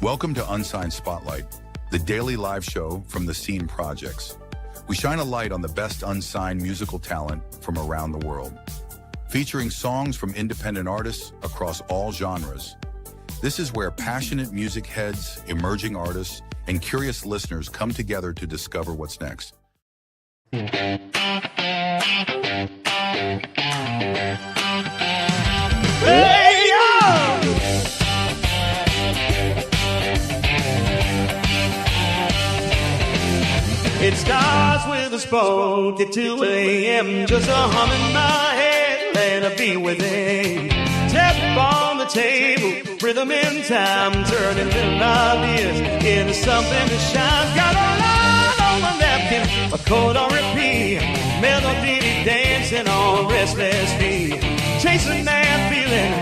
Welcome to Unsigned Spotlight, the daily live show from the Scene Projects. We shine a light on the best unsigned musical talent from around the world, featuring songs from independent artists across all genres. This is where passionate music heads, emerging artists, and curious listeners come together to discover what's next. Hey, yo! It starts with a spoke at 2 a.m. Just a hum in my head, let it be within. Tap on the table, rhythm in time, turning little ideas into something that shines. Got a line on my napkin, a chord on repeat, melody dancing on restless feet. Chasing that feeling,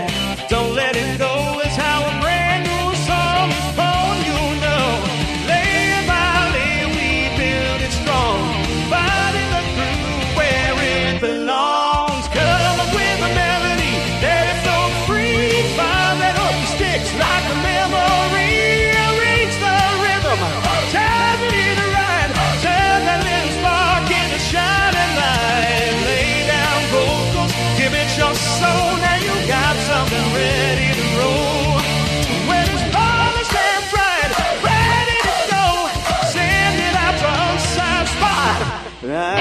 don't let it go. It's how a brand new song is born, you know. Layer by layer, we build it strong. Finding the groove where it belongs. Come up with a melody, let it flow free. Find that up the sticks like a memory. Arrange the rhythm, time it right. Turn that little spark into shining light. Lay down vocals, give it your soul. Now you got something ready to roll. When it's polished and bright, ready to go, send it out to Unsigned Spotlight. Yeah.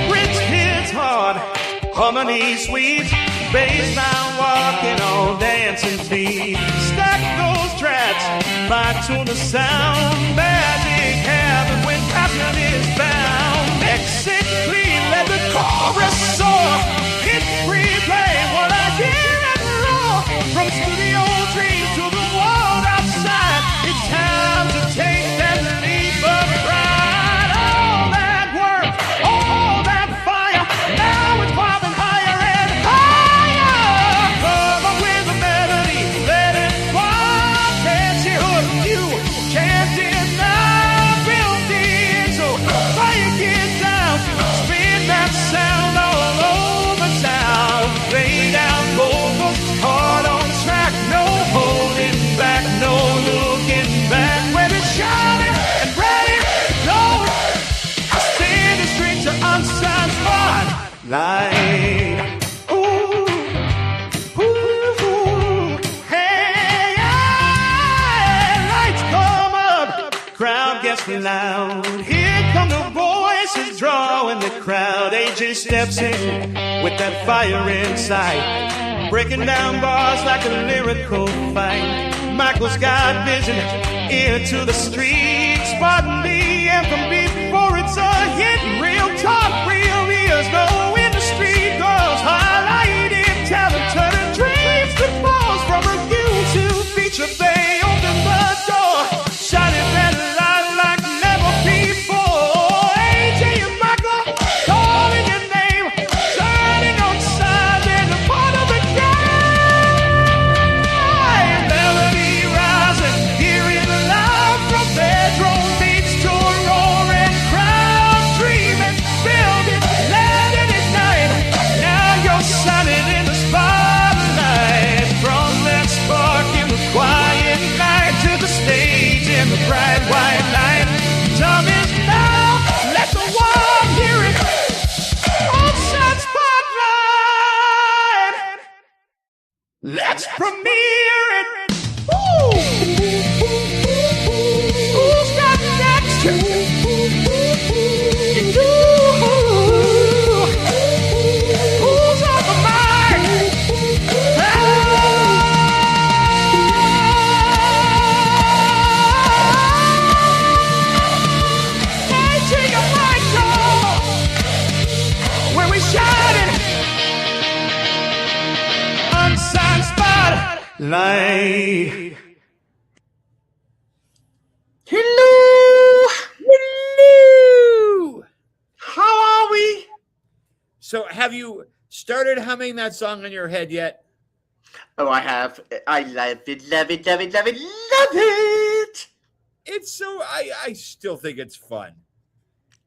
Rich hits hard, harmony sweet, baseline walking on dancing feet. Stack those tracks, fine tune the sound. Magic happen when passion is bound. Mix it clean, let the chorus soar. Hit replay while I hear it roar. From studio dreams to the world outside, it's time to take that leap of pride. All that work, all that fire, now it's popping higher and higher. Come up with a melody, let it pop. Can't you you can't deny building. So fire get down, spin that sound all over town. Lay down vocals, hard on track, no holding back, no looking back. When it's shining and ready to go, I send it straight to Unsigned Spotlight. Ooh, ooh, hey, yeah. Lights come up, crowd gets loud. Here come the voices drawing the crowd. AJ steps in with that fire inside, breaking down bars like a lyrical fight. Michael's got vision, ear to the street, spotting the anthem before it's a hit. Real talk, real ears know when the street goes. Highlighted talent, turning dreams to balls. From review to feature, they open the door, shining that light like never before. AJ and Michael calling your name, turning on sides and a part of the game. Melody rising, hearing live from bedroom beats to a roaring crowd, dreaming, building, letting it ignite. Now you're shining in the spotlight. From that spark in the quiet night to the stage in the bright white light. Time is now, let the world hear it. Unsigned Spotlight. Let's premiere it. Woo! Who's got next? You do. Who's on the mic? AJ and Michael, where we shining. Unsigned Spotlight. Hello! How are we? So, have you started humming that song in your head yet? Oh, I have. I love it, love it, love it, love it, love it. It's so, I still think it's fun.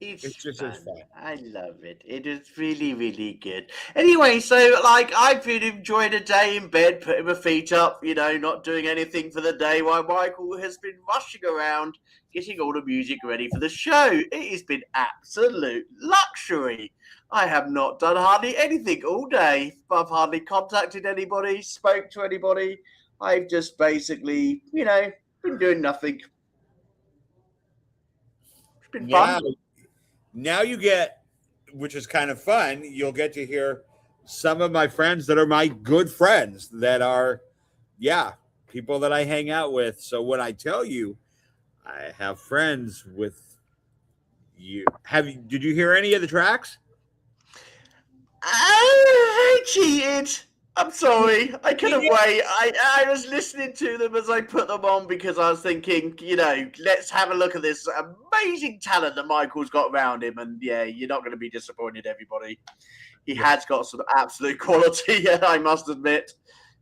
It's just fun. as fun. I love it. It is really, really good. Anyway, so like I've been enjoying a day in bed, putting my feet up, not doing anything for the day, while Michael has been rushing around, getting all the music ready for the show. It has been absolute luxury. I have not done hardly anything all day. I've hardly contacted anybody, spoke to anybody. I've just basically, been doing nothing. It's been Yeah. fun. Now you get, which is kind of fun, you'll get to hear some of my friends that are my good friends that are, people that I hang out with. So when I tell you I have friends with you, did you hear any of the tracks? I cheated. I'm sorry. I couldn't wait. I was listening to them as I put them on because I was thinking, let's have a look at this amazing talent that Michael's got around him. And yeah, you're not going to be disappointed, everybody. He has got some absolute quality, I must admit.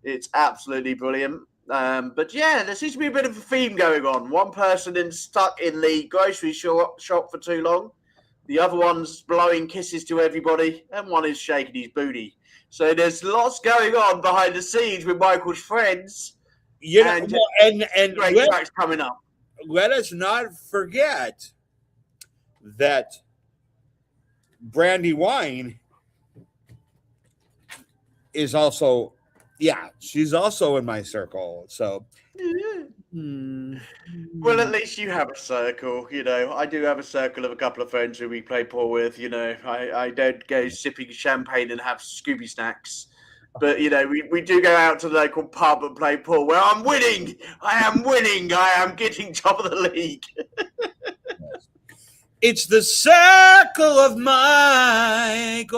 It's absolutely brilliant. But yeah, there seems to be a bit of a theme going on. One person stuck in the grocery shop for too long. The other one's blowing kisses to everybody, and one is shaking his booty. So there's lots going on behind the scenes with Michael's friends. And great tracks coming up. Let us not forget that Brandy Wine is also, she's also in my circle. So, well, at least you have a circle. I do have a circle of a couple of friends who we play pool with. I don't go sipping champagne and have Scooby snacks. But, we do go out to the local pub and play pool where I'm winning. I am winning. I am getting top of the league. It's the circle of Michael.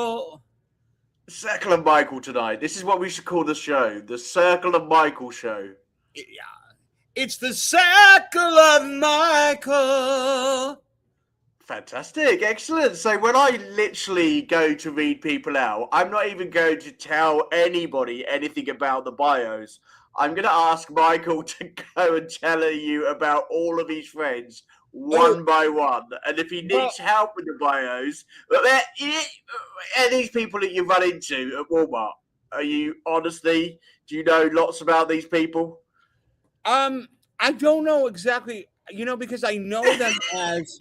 Circle of Michael tonight. This is what we should call the show. The Circle of Michael show. Yeah. It's the circle of Michael. Fantastic. Excellent. So when I literally go to read people out, I'm not even going to tell anybody anything about the bios. I'm going to ask Michael to go and tell you about all of his friends one by one. And if he needs help with the bios, are these people that you run into at Walmart? Do you know lots about these people? I don't know exactly, because I know them as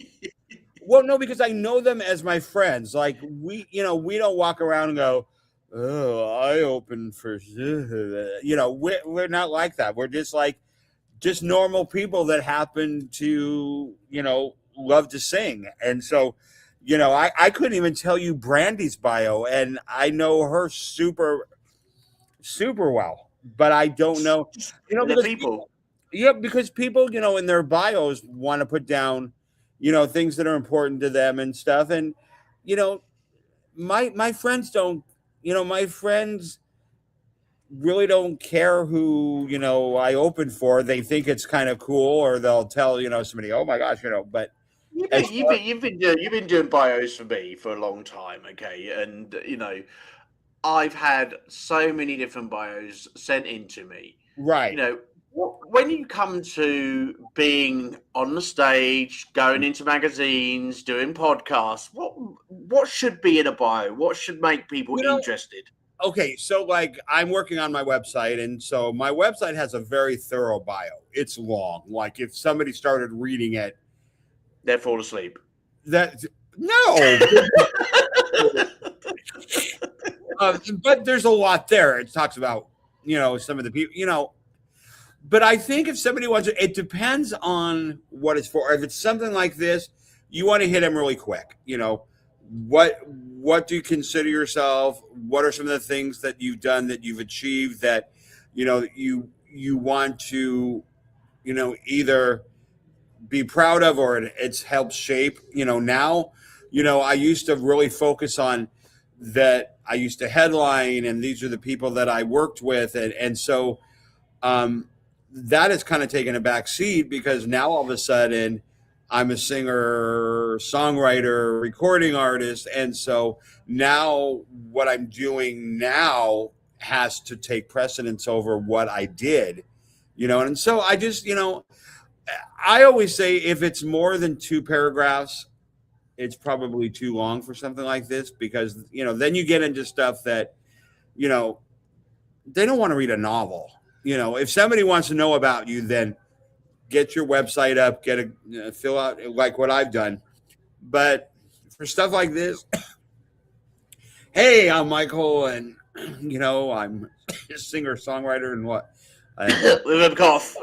because I know them as my friends. Like we don't walk around and go, oh, I open for, we're not like that. We're just normal people that happen to, love to sing. And so, I couldn't even tell you Brandy's bio, and I know her super, super well, but I don't know, because people. Because people, in their bios want to put down, things that are important to them and stuff. And, my friends don't, my friends really don't care who, I open for. They think it's kind of cool, or they'll tell, somebody, oh my gosh, but you've been doing bios for me for a long time. Okay. And, I've had so many different bios sent in to me. Right. When you come to being on the stage, going into magazines, doing podcasts, what should be in a bio? What should make people interested? Okay, so I'm working on my website, and so my website has a very thorough bio. It's long. Like if somebody started reading it, they'd fall asleep. No. But there's a lot there. It talks about, some of the people, but I think if somebody wants it depends on what it's for. If it's something like this, you want to hit them really quick. What do you consider yourself? What are some of the things that you've done, that you've achieved, that, you want to, either be proud of, or it's helped shape, now, I used to really focus on that. I used to headline, and these are the people that I worked with. And so, that has kind of taken a back seat, because now all of a sudden I'm a singer, songwriter, recording artist. And so now what I'm doing now has to take precedence over what I did, and so I just, I always say if it's more than 2 paragraphs, it's probably too long for something like this because, you know, then you get into stuff that, you know, they don't want to read a novel. You know, if somebody wants to know about you, then get your website up, fill out like what I've done. But for stuff like this, hey, I'm Michael, and you know, I'm a singer songwriter and what. With a cough.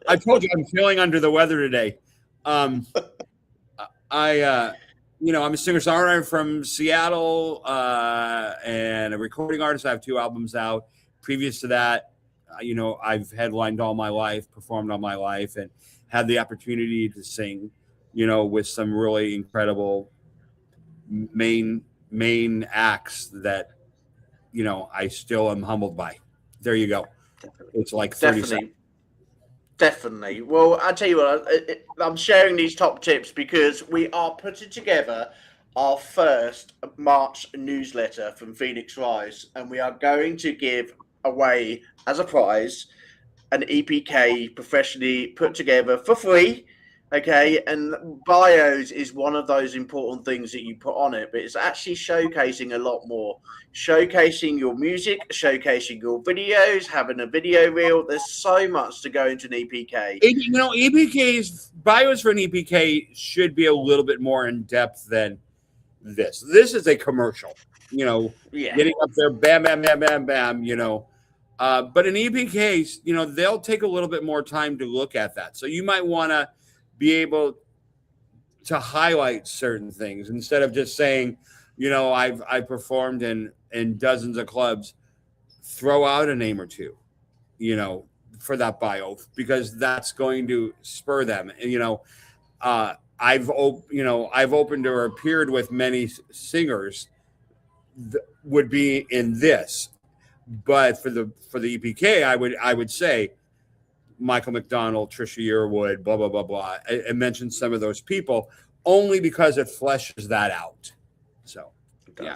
I told you I'm feeling under the weather today. You know, I'm a singer songwriter from Seattle and a recording artist. I have 2 albums out. Previous to that, you know, I've headlined all my life, performed all my life, and had the opportunity to sing, you know, with some really incredible main acts that, you know, I still am humbled by. There you go. It's like 30 seconds. Definitely. Well, I tell you what, I'm sharing these top tips because we are putting together our first March newsletter from Phoenix Rise, and we are going to give away as a prize an EPK professionally put together for free. Okay, and bios is one of those important things that you put on it, but it's actually showcasing a lot more. Showcasing your music, showcasing your videos, having a video reel. There's so much to go into an EPK. You know, EPK's bios for an EPK should be a little bit more in depth than this. This is a commercial, you know, getting up there, bam, bam, bam, bam, bam, you know. But an EPK, you know, they'll take a little bit more time to look at that. So you might want to be able to highlight certain things instead of just saying, you know, I performed in dozens of clubs. Throw out a name or two, you know, for that bio, because that's going to spur them. And, you know, I've opened or appeared with many singers that would be in this, but for the EPK, I would say Michael McDonald, Trisha Yearwood, blah, blah, blah, blah. I mentioned some of those people only because it fleshes that out. So, yeah.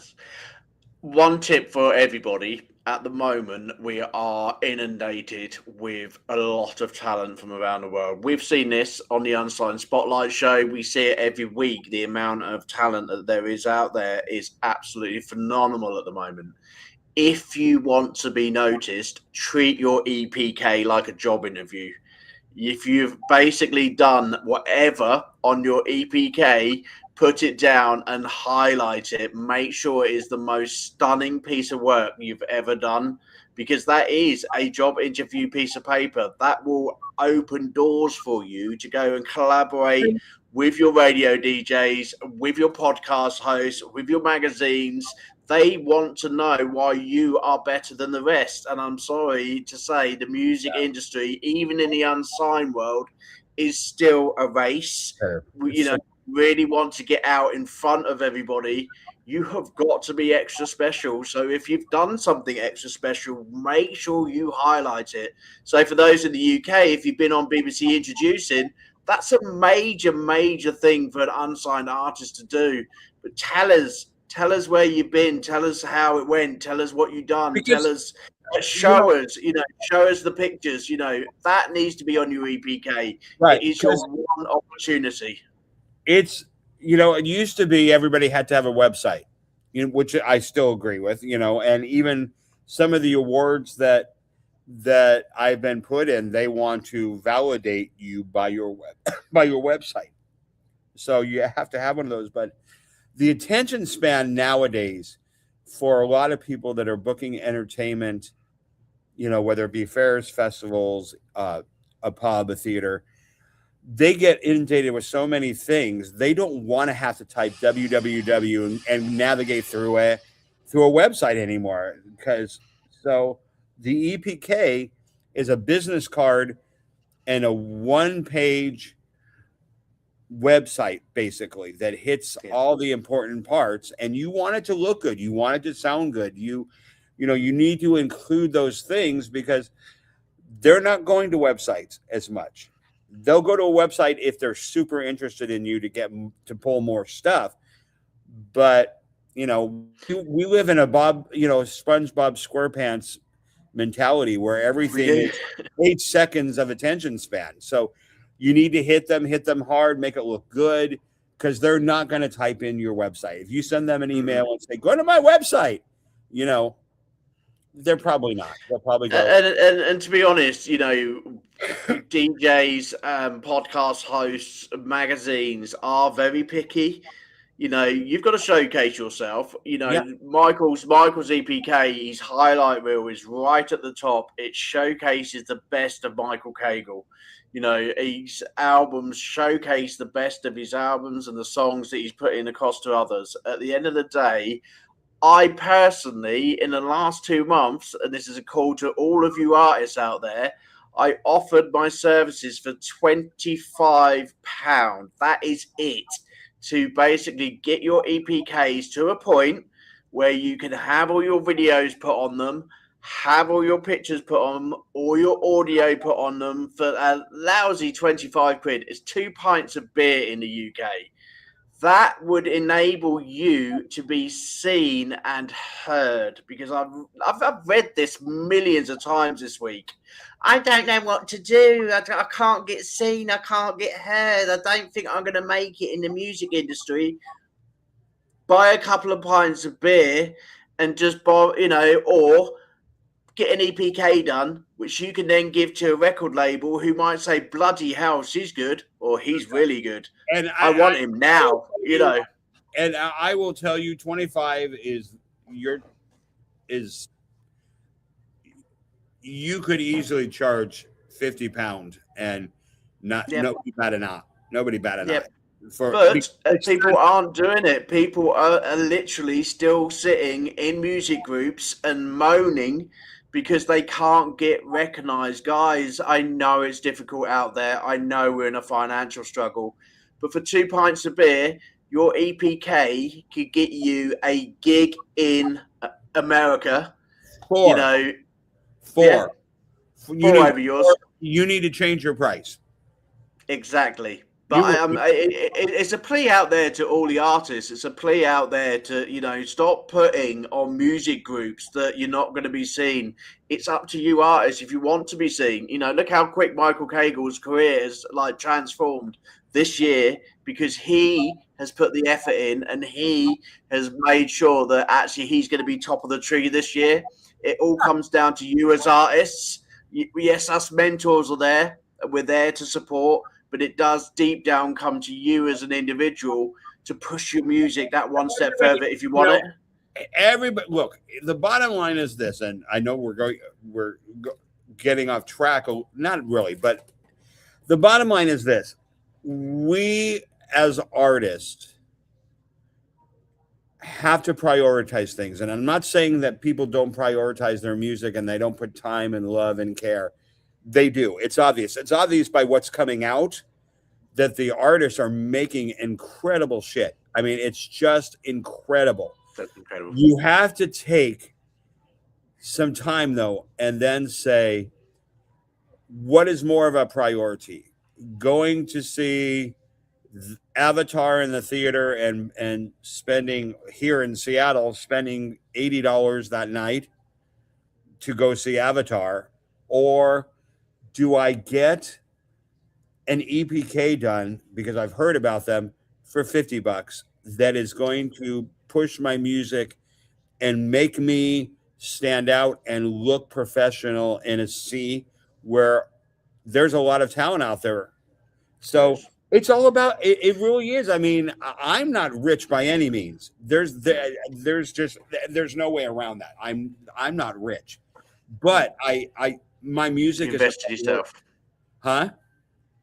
One tip for everybody. At the moment, we are inundated with a lot of talent from around the world. We've seen this on the Unsigned Spotlight Show. We see it every week. The amount of talent that there is out there is absolutely phenomenal at the moment. If you want to be noticed, treat your EPK like a job interview. If you've basically done whatever on your EPK, put it down and highlight it. Make sure it is the most stunning piece of work you've ever done, because that is a job interview piece of paper that will open doors for you to go and collaborate with your radio DJs, with your podcast hosts, with your magazines. They want to know why you are better than the rest. And I'm sorry to say, the music industry, even in the unsigned world, is still a race. You know, really want to get out in front of everybody. You have got to be extra special. So if you've done something extra special, make sure you highlight it. So for those in the UK, if you've been on BBC Introducing, that's a major thing for an unsigned artist to do. But tell us where you've been. Tell us how it went. Tell us what you've done. Tell us, show us the pictures. You know, that needs to be on your EPK. Right. It is your one opportunity. It's, you know, it used to be everybody had to have a website, you know, which I still agree with, you know, and even some of the awards that I've been put in, they want to validate you by your website. So you have to have one of those. But the attention span nowadays for a lot of people that are booking entertainment, you know, whether it be fairs, festivals, a pub, a theater, they get inundated with so many things. They don't want to have to type www and navigate through a website anymore. So the EPK is a business card and a one-page website basically that hits all the important parts, and you want it to look good. You want it to sound good. You know, you need to include those things because they're not going to websites as much. They'll go to a website if they're super interested in you to pull more stuff. But, you know, we live in a SpongeBob SquarePants mentality where everything is 8 seconds of attention span. So you need to hit them hard, make it look good, because they're not going to type in your website. If you send them an email and say, go to my website, you know, they're probably not. They'll probably go. And to be honest, you know, DJs, podcast hosts, magazines are very picky. You know, you've got to showcase yourself. You know, Yeah. Michael's EPK, his highlight reel is right at the top. It showcases the best of Michael Cagle. You know, his albums showcase the best of his albums and the songs that he's putting across to others. At the end of the day, I personally, in the last 2 months, and this is a call to all of you artists out there, I offered my services for £25. That is it. To basically get your EPKs to a point where you can have all your videos put on them, have all your pictures put on them, all your audio put on them for a lousy 25 quid. It's 2 pints of beer in the UK. That would enable you to be seen and heard, because I've read this millions of times this week. I don't know what to do. I can't get seen. I can't get heard. I don't think I'm going to make it in the music industry. Buy a couple of pints of beer and just buy, you know, or get an EPK done, which you can then give to a record label who might say, bloody hell, she's good, or he's really good. And I want him now, you know. And I will tell you, 25 is you could easily charge £50 and nobody bat an eye. Nobody bat an eye. But people aren't doing it. People are literally still sitting in music groups and moaning because they can't get recognized. Guys, I know it's difficult out there. I know we're in a financial struggle. But for 2 pints of beer, your EPK could get you a gig in America. Four. You know, Four. Yeah. Over yours. You need to change your price. Exactly. But it's a plea out there to all the artists. It's a plea out there to, you know, stop putting on music groups that you're not going to be seen. It's up to you artists if you want to be seen. You know, look how quick Michael Cagle's career has like transformed this year because he has put the effort in and he has made sure that actually he's going to be top of the tree this year. It all comes down to you as artists. Yes, us mentors are there. We're there to support. But it does deep down come to you as an individual to push your music that one step further if you want it. Everybody, look, the bottom line is this, and I know we're getting off track, not really, but the bottom line is this: we as artists have to prioritize things, and I'm not saying that people don't prioritize their music and they don't put time and love and care. They do. It's obvious. It's obvious by what's coming out that the artists are making incredible shit. I mean, it's just incredible. That's incredible. You have to take some time, though, and then say, what is more of a priority? Going to see Avatar in the theater and spending here in Seattle, spending $80 that night to go see Avatar, or do I get an EPK done because I've heard about them for $50 that is going to push my music and make me stand out and look professional in a sea where there's a lot of talent out there. So it's all about it really is. I mean, I'm not rich by any means. There's no way around that. I'm not rich, but my music you invest in yourself. Huh?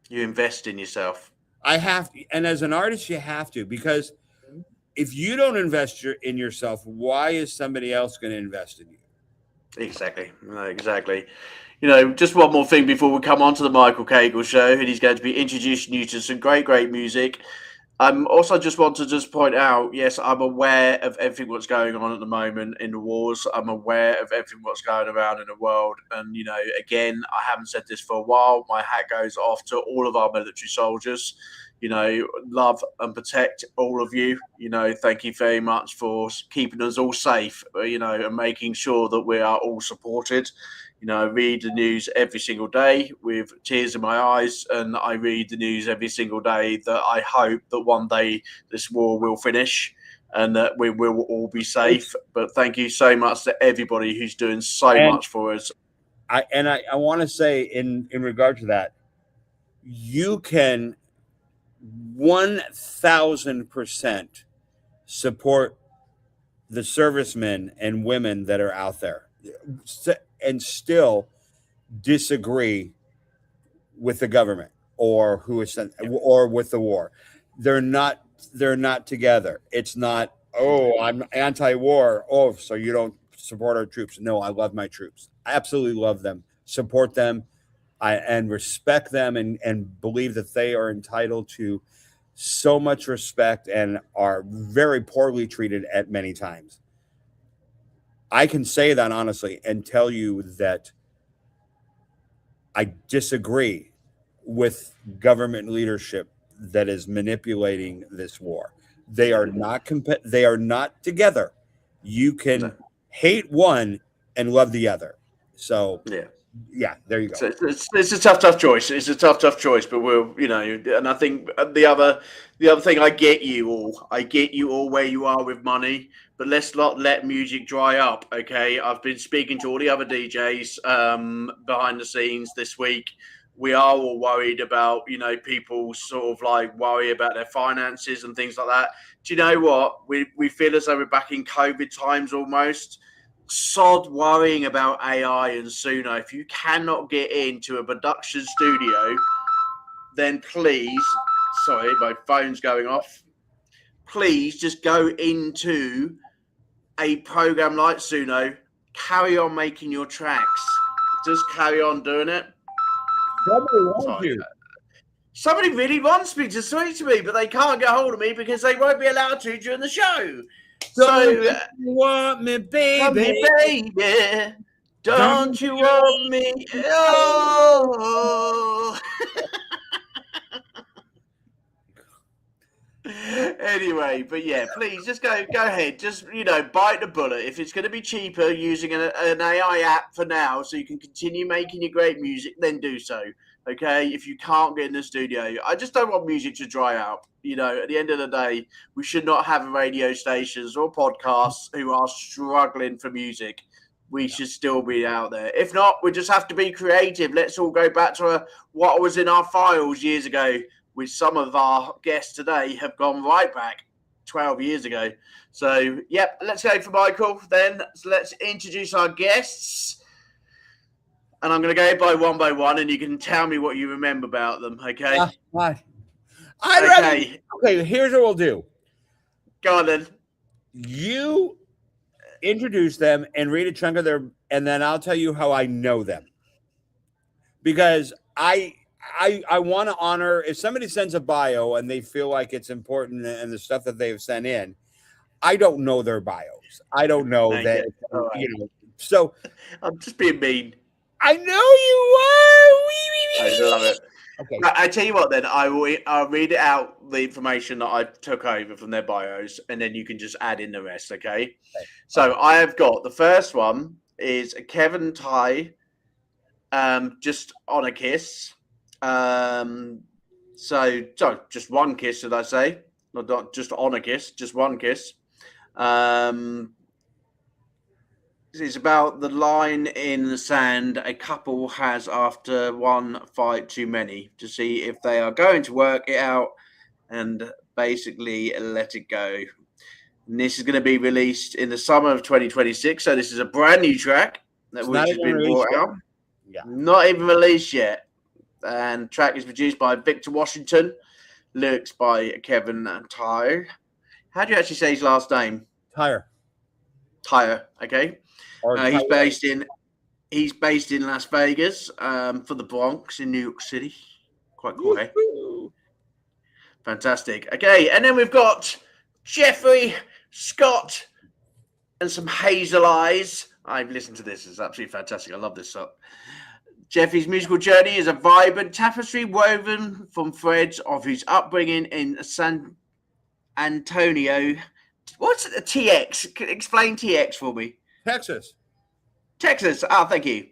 You invest in yourself. I have to. And as an artist, you have to, because if you don't invest in yourself, why is somebody else going to invest in you? Exactly. You know, just one more thing before we come on to the Michael Cagle show, and he's going to be introducing you to some great music. Also just want to just point out, yes, I'm aware of everything what's going on at the moment in the wars. I'm aware of everything what's going around in the world. And, you know, again, I haven't said this for a while. My hat goes off to all of our military soldiers. love and protect all of you. Thank you very much for keeping us all safe, and making sure that we are all supported. I read the news every single day with tears in my eyes, and I read the news every single day that I hope that one day this war will finish and that we will all be safe. But thank you so much to everybody who's doing so much for us. I want to say in regard to that, you can 1,000% support the servicemen and women that are out there and still disagree with the government or who is sent or with the war. They're not together. It's not, oh, I'm anti-war. Oh, so you don't support our troops. No, I love my troops. I absolutely love them, support them, and respect them, and believe that they are entitled to so much respect and are very poorly treated at many times. I can say that honestly and tell you that I disagree with government leadership that is manipulating this war. They are not they are not together. You can hate one and love the other. So yeah, there you go. So it's a tough choice. It's a tough choice, but and I think the other thing, I get you all where you are with money, but let's not let music dry up. Okay, I've been speaking to all the other DJs behind the scenes this week. We are all worried about, people sort of like worry about their finances and things like that. Do you know what? We feel as though we're back in COVID times almost. Sod worrying about AI and Suno. If you cannot get into a production studio, then please, sorry, my phone's going off. Please just go into a program like Suno. Carry on making your tracks. Just carry on doing it. Somebody really wants me to speak to me, but they can't get hold of me because they won't be allowed to during the show. So you want me, baby? Want me, baby. Don't you want me? Oh. Anyway, but yeah, please just go ahead. Just bite the bullet. If it's going to be cheaper using an AI app for now, so you can continue making your great music, then do so. Okay, if you can't get in the studio, I just don't want music to dry out. At the end of the day, we should not have radio stations or podcasts who are struggling for music. We should still be out there. If not, we just have to be creative. Let's all go back to what was in our files years ago. With some of our guests today have gone right back 12 years ago. So, yep, let's go for Michael. Then let's introduce our guests. And I'm going to go by one, and you can tell me what you remember about them, okay? Okay, here's what we'll do. Go on, then. You introduce them and read a chunk of their, and then I'll tell you how I know them. Because I want to honor, if somebody sends a bio and they feel like it's important and the stuff that they've sent in, I don't know their bios. I don't know that, so. I'm just being mean. I know you are. I love it. Okay. I tell you what, then I'll read out the information that I took over from their bios, and then you can just add in the rest. Okay. So I have got the first one is Kevin Ty, just on a kiss. So just one kiss, did I say? Not just on a kiss, just one kiss. It's about the line in the sand a couple has after one fight too many, to see if they are going to work it out and basically let it go. And this is going to be released in the summer of 2026. So this is a brand new track which has been brought out. Yeah. Not even released yet. And track is produced by Victor Washington. Lyrics by Kevin Tyre. How do you actually say his last name? Tyre. Okay. He's based in Las Vegas, for the Bronx in New York City. Quite cool, eh? Fantastic. Okay, and then we've got Jeffrey Scott and some Hazel Eyes. I've listened to this. It's absolutely fantastic. I love this song. Jeffy's musical journey is a vibrant tapestry woven from threads of his upbringing in San Antonio. What's a TX? Explain TX for me. Texas. Texas. Oh, thank you.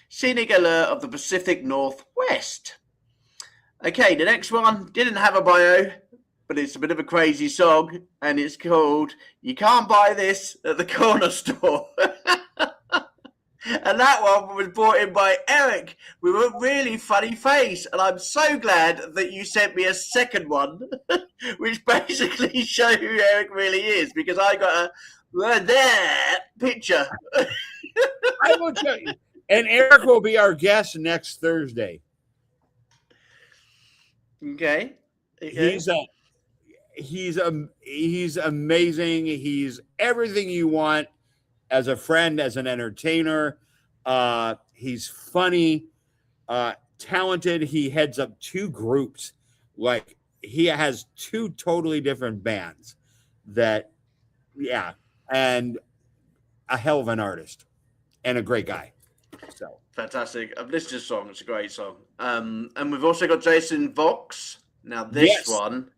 Scenic allure of the Pacific Northwest. Okay, the next one didn't have a bio, but it's a bit of a crazy song, and it's called You Can't Buy This at the Corner Store. And that one was brought in by Eric with a really funny face. And I'm so glad that you sent me a second one, which basically shows who Eric really is, because I got a picture. I will tell you. And Eric will be our guest next Thursday. Okay. He's amazing. He's everything you want as a friend, as an entertainer. He's funny, talented. He heads up 2 groups. Like, he has 2 totally different bands and a hell of an artist and a great guy. So fantastic. I've listened to this song. It's a great song. And we've also got Jason Vox. Now, this one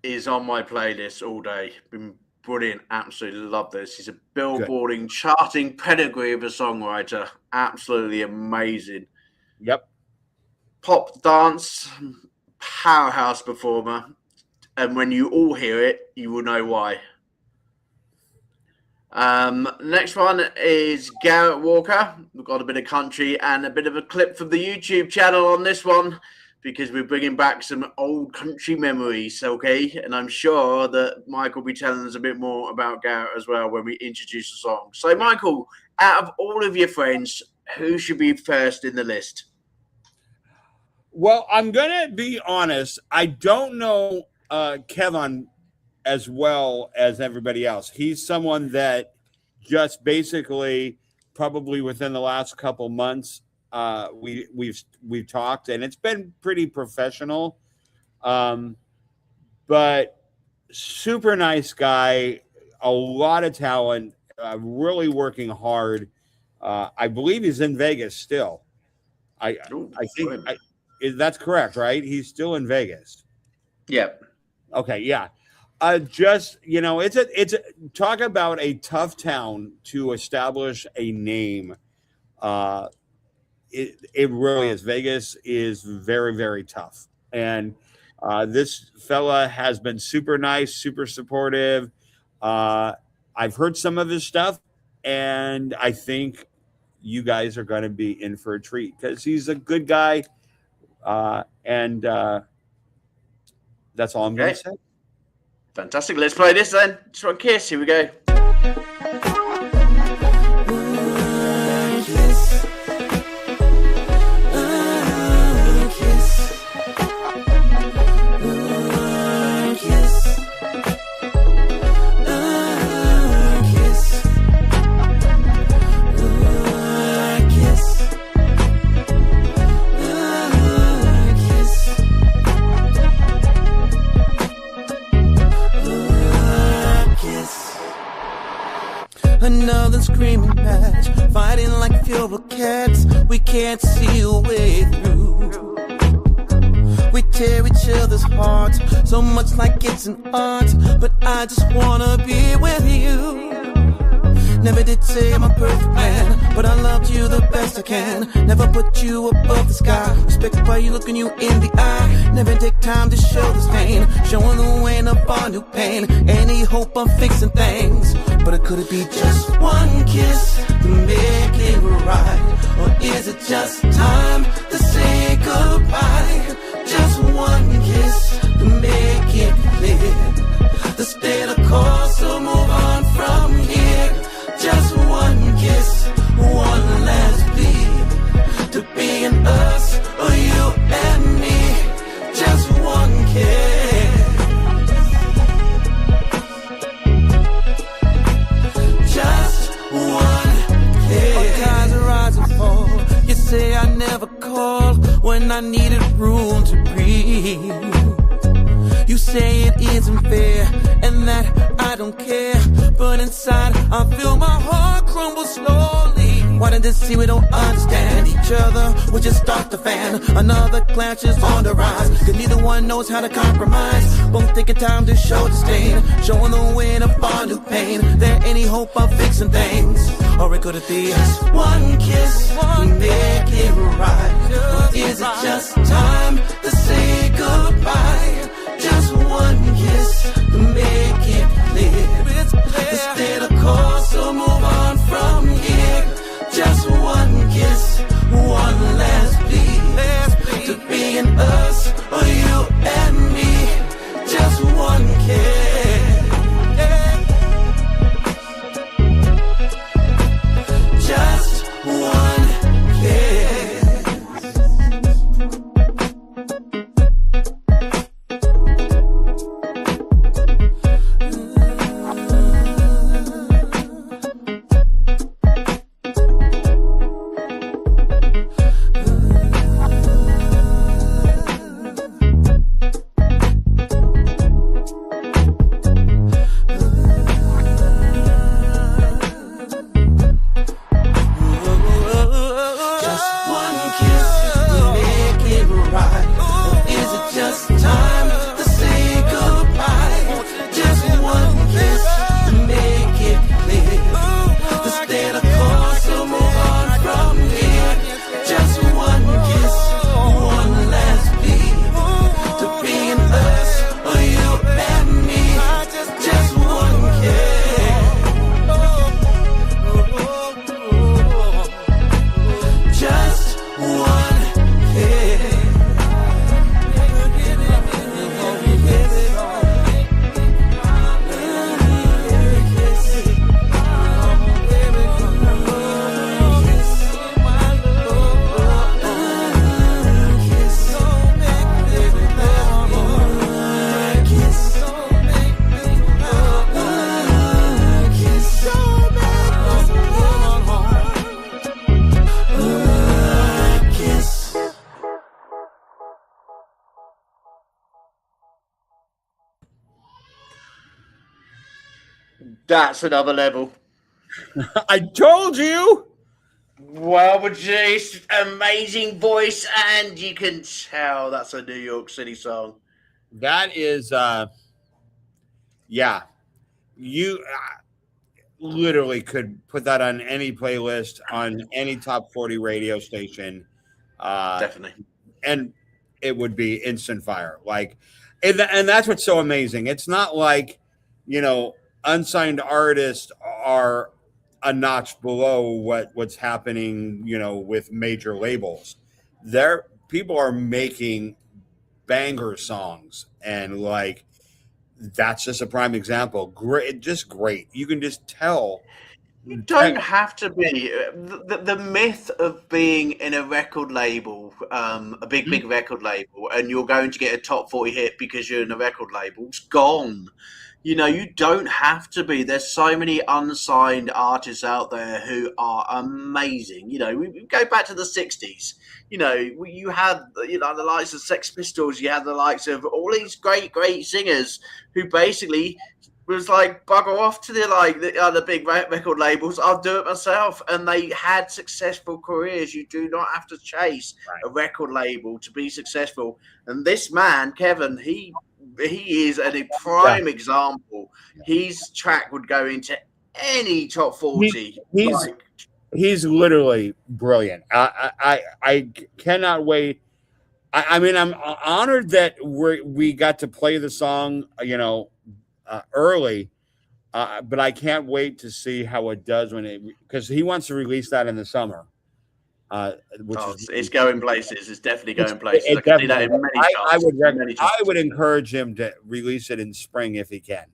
is on my playlist all day. Been brilliant. Absolutely love this. He's a billboarding, charting pedigree of a songwriter. Absolutely amazing. Yep. Pop dance powerhouse performer. And when you all hear it, you will know why. Next one is Garrett Walker. We've got a bit of country and a bit of a clip from the YouTube channel on this one, because we're bringing back some old country memories, okay? And I'm sure that Michael will be telling us a bit more about Garrett as well when we introduce the song. So, Michael, out of all of your friends, who should be first in the list? Well, I'm going to be honest. I don't know Kevin as well as everybody else. He's someone that just basically, probably within the last couple months, we've talked, and it's been pretty professional, but super nice guy, a lot of talent, really working hard. I believe he's in Vegas still. I think that's correct, right? He's still in Vegas. Yep. Okay. Yeah. Just, it's talk about a tough town to establish a name. It really is. Vegas is very, very tough. And this fella has been super nice, super supportive. I've heard some of his stuff, and I think you guys are going to be in for a treat because he's a good guy. And that's all I'm going to say. Fantastic. Let's play this then. Just want Kiss. Here we go. Another screaming match, fighting like feral cats. We can't see a way through. We tear each other's hearts, so much like it's an art. But I just wanna be with you. Never did say I'm a perfect man, but I loved you the best I can. Never put you above the sky. Respect why you looking you in the eye. Never take time to show this pain, showing the way of our new pain. Any hope I'm fixing things, but it could it be just one kiss to make it right? Or is it just time to say goodbye? Just one kiss to make it clear, to stay the course, so move on from here. Just one kiss, one last plea, to be an us or you and me. Just one kiss, just one kiss. All skies rise and fall. You say I never called when I needed room to breathe. You say it isn't fair and that I don't care, but inside I feel my heart crumble slowly. Wanted to see we don't understand each other, we just start the fan. Another clash is on the rise, cause neither one knows how to compromise. Both taking time to show disdain, showing the way to find new pain. There any hope of fixing things? Or it could it be just one kiss, make it right? Or is it just time to say goodbye? Just one kiss to make it clear. To stay the course, so move on from here. Just one kiss, one last plea. To being us, or you and me. Just one kiss. Just one kiss. That's another level. I told you. Well, Jace, amazing voice, and you can tell that's a New York City song. That is, yeah. You literally could put that on any playlist, on any top 40 radio station. Definitely. And it would be instant fire. Like, and that's what's so amazing. It's not like, you know, unsigned artists are a notch below what's happening, you know, with major labels. People are making banger songs, and like that's just a prime example. Great, just great. You can just tell. You don't have to be. The myth of being in a record label, a big record label, and you're going to get a top 40 hit because you're in a record label, it's gone. You know, you don't have to be. There's so many unsigned artists out there who are amazing. You know, we go back to the 60s. You know, you had, you know, the likes of Sex Pistols. You had the likes of all these great singers who basically was like, bugger off to the other big record labels. I'll do it myself. And they had successful careers. You do not have to chase a record label to be successful. And this man, Kevin, he is a prime example. His track would go into any top 40. He's literally brilliant. I cannot wait. I mean, I'm honored that we got to play the song, you know, early, but I can't wait to see how it does because he wants to release that in the summer. It's going places. It's definitely going places. I can see that in many I would encourage him to release it in spring if he can,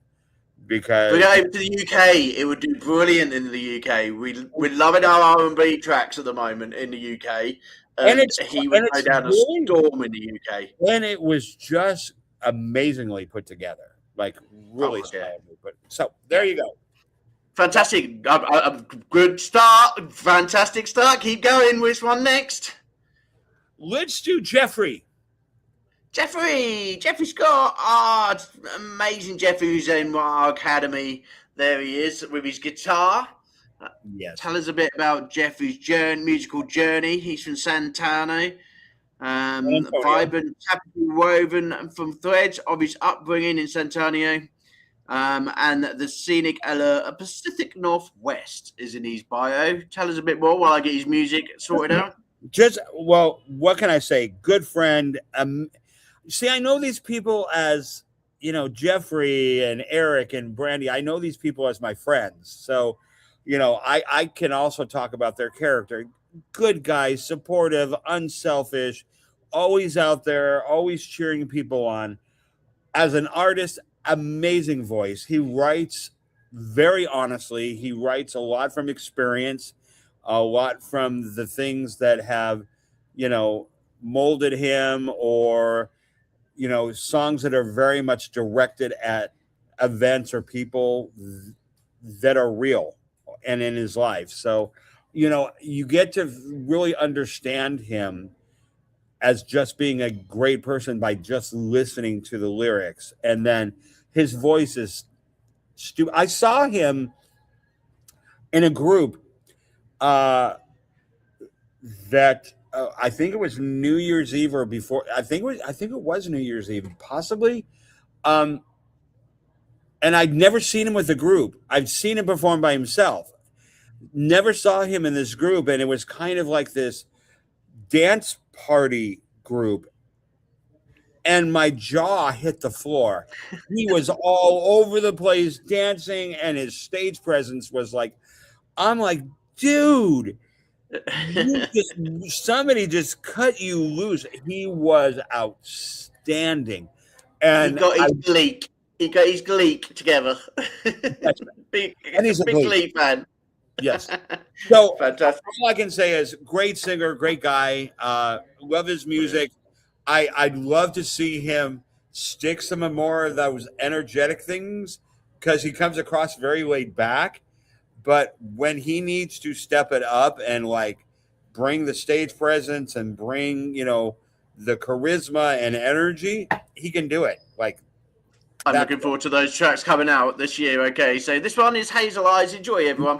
because we go over to the UK. It would do brilliant in the UK. We're loving our R&B tracks at the moment in the UK, and he would go down a storm in the UK. And it was just amazingly put together, like really stylishly put. So there you go. Fantastic. Good start. Fantastic start. Keep going. Which one next? Let's do Jeffrey. Jeffrey Scott. Amazing Jeffrey, who's in our academy. There he is with his guitar. Yes. Tell us a bit about Jeffrey's musical journey. He's from Santano. Antonio. Vibrant, tapestry woven from threads of his upbringing in Santano. And the scenic allure of Pacific Northwest is in his bio. Tell us a bit more while I get his music sorted out. Well, what can I say? Good friend. See, I know these people as, Jeffrey and Eric and Brandy. I know these people as my friends. So, I can also talk about their character. Good guys, supportive, unselfish, always out there, always cheering people on. As an artist, amazing voice. He writes very honestly. He writes a lot from experience, a lot from the things that have, molded him, or, songs that are very much directed at events or people that are real and in his life. So, you get to really understand him as just being a great person by just listening to the lyrics. And then his voice is stupid. I saw him in a group that I think it was New Year's Eve or before. I think it was New Year's Eve, possibly. And I'd never seen him with a group. I've seen him perform by himself. Never saw him in this group, and it was kind of like this dance party group, and my jaw hit the floor. He was all over the place dancing, and his stage presence was like, I'm like, dude, somebody just cut you loose. He was outstanding. And he got his Gleek. He got his Gleek together. And he's a big Gleek fan. Yes. So fantastic. All I can say is great singer, great guy. Love his music. I'd love to see him stick some more of those energetic things, because he comes across very laid back. But when he needs to step it up and like bring the stage presence and bring, the charisma and energy, he can do it. Like, I'm looking forward to those tracks coming out this year. Okay, so this one is Hazel Eyes. Enjoy, everyone.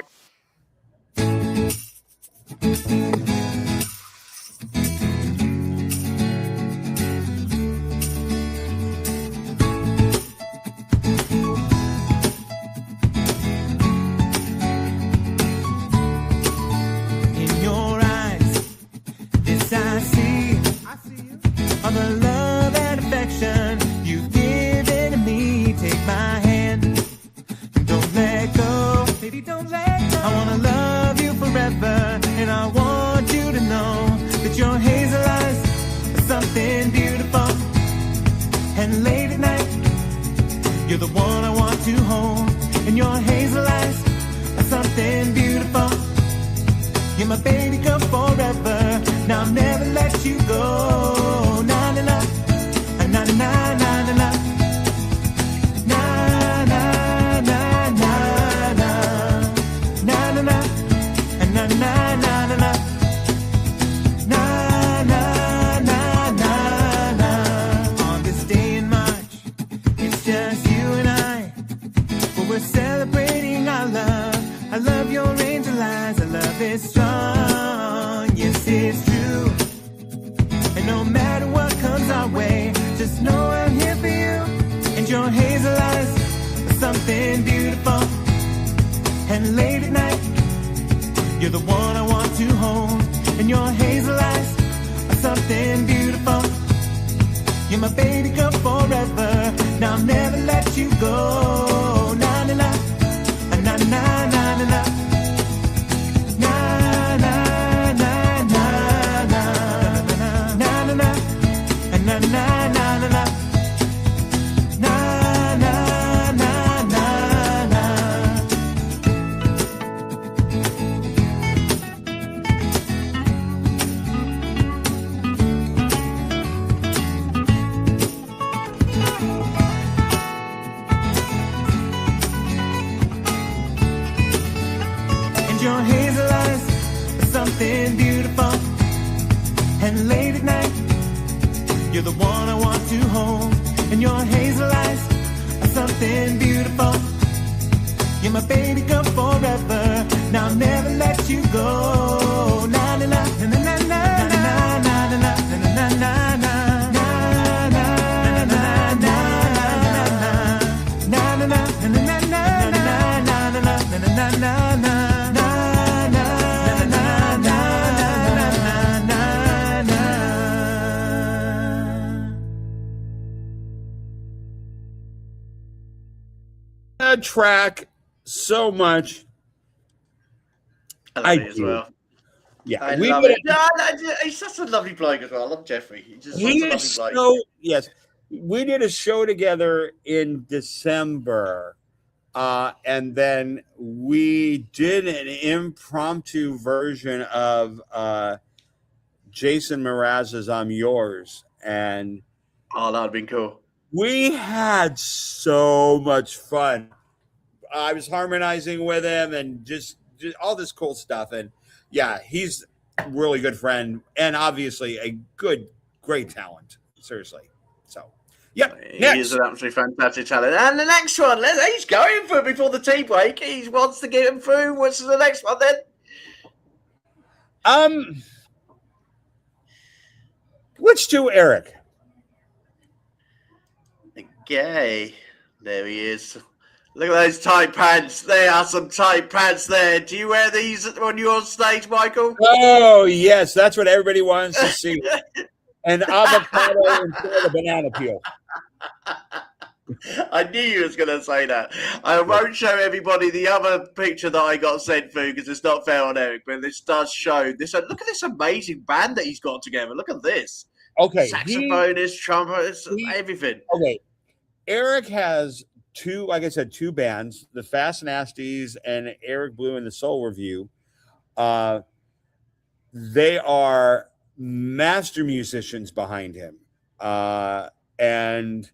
You're the one I want to hold, and your hazel eyes are something beautiful. You're my baby girl forever. Now I'll never let you go. Na na na, na na na na na na. Na na na na na. Na na na, na na na na na. Na na na na na. On this day in March, it's just you and I. But we're celebrating our love. I love your angel eyes. I love it strong. Yes, it's true. And no matter what comes our way, just know I'm here for you. And your hazel eyes are something beautiful. And late at night, you're the one I want to hold. And your hazel eyes are something beautiful. You're my baby girl forever. Now I'll never let you go. Na na na, na na na na na. Na na na na na. Na na na, na na na na na. Na na na na na. And your hazel eyes are something beautiful. And late at night, you're the one I want to hold. And your hazel eyes are something beautiful. You're my baby girl forever. Now I'll never let you go. Na na na na na na na na na na na na That track so much. I love it as well. Yeah, I love it. No, he's such a lovely bloke as well. I love Jeffrey. He's just he such a is lovely bloke. so yes. We did a show together in December, and then we did an impromptu version of Jason Mraz's "I'm Yours," and Oh, that'd been cool. we had so much fun. I was harmonizing with him and just all this cool stuff. And yeah, he's a really good friend and obviously a great talent. Seriously. So, yep. He Next. is an absolutely fantastic talent. And the next one, he's going for it before the tea break. He wants to get him through. What's the next one then? Let's do Eric. Okay. There he is. Look at those tight pants. There are some tight pants there. Do you wear these when you're on stage, Michael? Oh, yes. That's what everybody wants to see. An avocado instead of a banana peel. I knew you was going to say that. I won't show everybody the other picture that I got sent through because it's not fair on Eric, but this does show this. Look at this amazing band that he's got together. Look at this. Okay. Saxophonist, trumpetist, everything. Okay. Eric has two bands, the Fast Nasties and Eric Blue and the Soul Review. They are master musicians behind him. And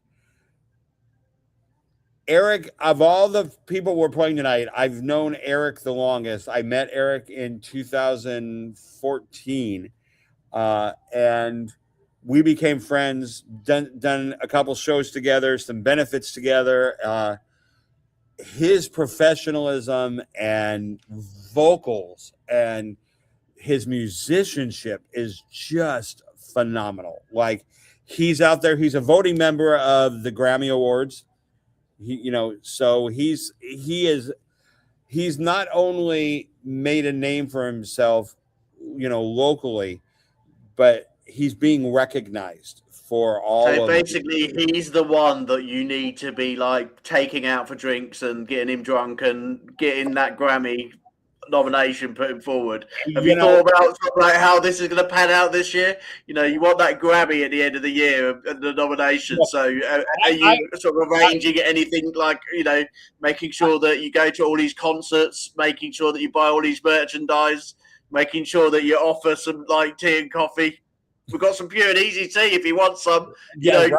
Eric, of all the people we're playing tonight, I've known Eric the longest. I met Eric in 2014, and we became friends, done a couple shows together, some benefits together. His professionalism and vocals and his musicianship is just phenomenal. Like, he's out there. He's a voting member of the Grammy Awards. So he's not only made a name for himself, locally, but he's being recognized for all. So basically, he's the one that you need to be like taking out for drinks and getting him drunk and getting that Grammy nomination put him forward. Have you thought about like how this is going to pan out this year? You want that Grammy at the end of the year and the nomination. Yeah. So are you sort of arranging anything like, making sure that you go to all these concerts, making sure that you buy all these merchandise, making sure that you offer some like tea and coffee? We've got some pure and easy tea if you want some,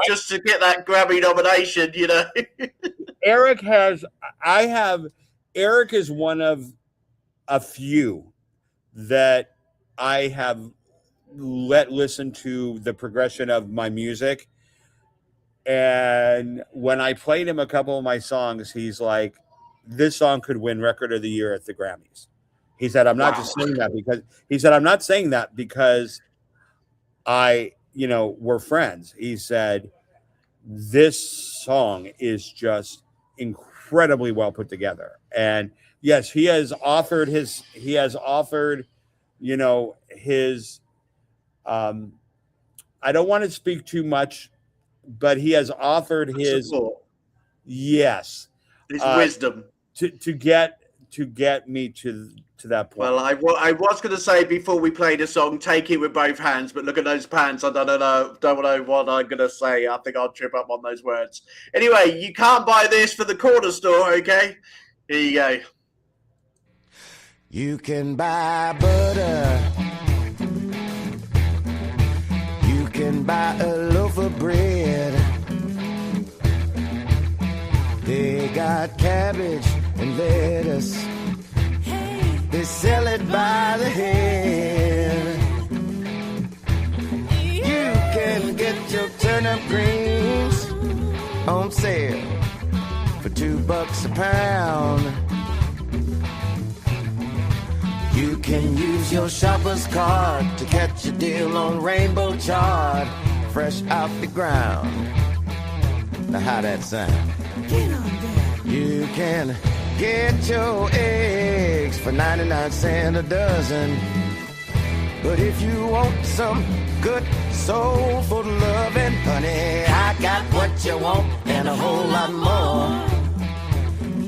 just to get that Grammy nomination, Eric is one of a few that I have let listen to the progression of my music. And when I played him a couple of my songs, he's like, this song could win Record of the Year at the Grammys. He said, I'm not just saying that because we're friends. He said, this song is just incredibly well put together. And yes, he has offered his, I don't want to speak too much, but he has offered his support. Yes. His wisdom to get me to that point. Well, I was going to say before we play the song, take it with both hands, but look at those pants. I don't know what I'm going to say. I think I'll trip up on those words. Anyway, you can't buy this for the corner store, okay? Here you go. You can buy butter. You can buy a loaf of bread. They got cabbage and lettuce. They sell it by the head. You can get your turnip greens on sale for $2 a pound. You can use your shopper's card to catch a deal on Rainbow Chard, fresh off the ground. Now how that sound? Get on down. You can get your eggs for 99 cents a dozen. But if you want some good soulful loving, honey, I got what you want and a whole lot more.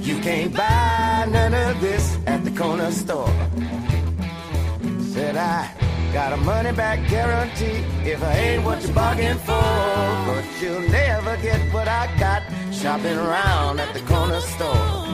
You can't buy none of this at the corner store. Said I got a money back guarantee if I ain't what you bargained for. But you'll never get what I got shopping around at the corner store.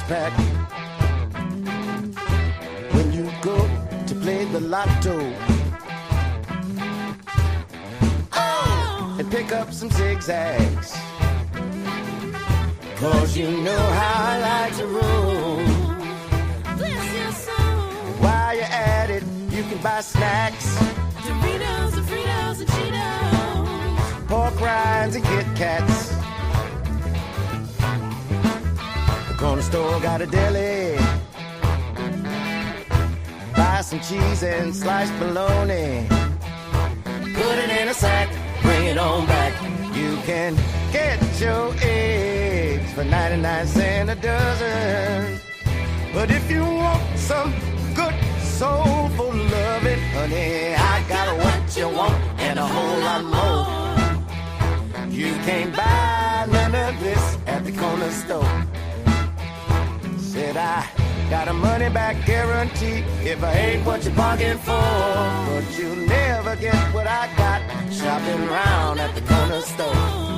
Pack. When you go to play the lotto, and pick up some zigzags, 'cause you know how I like to roll. Bless your soul. While you're at it, you can buy snacks, Doritos and Fritos and Cheetos, pork rinds and Kit Kats. Corner store got a deli. Buy some cheese and sliced bologna. Put it in a sack, bring it on back. You can get your eggs for 99 cents a dozen. But if you want some good soulful loving, honey, I got what you want and a whole lot more. You can't buy none of this at the corner store. Said I got a money back guarantee if I ain't what you bargained for. But you'll never get what I got shopping around at the corner store.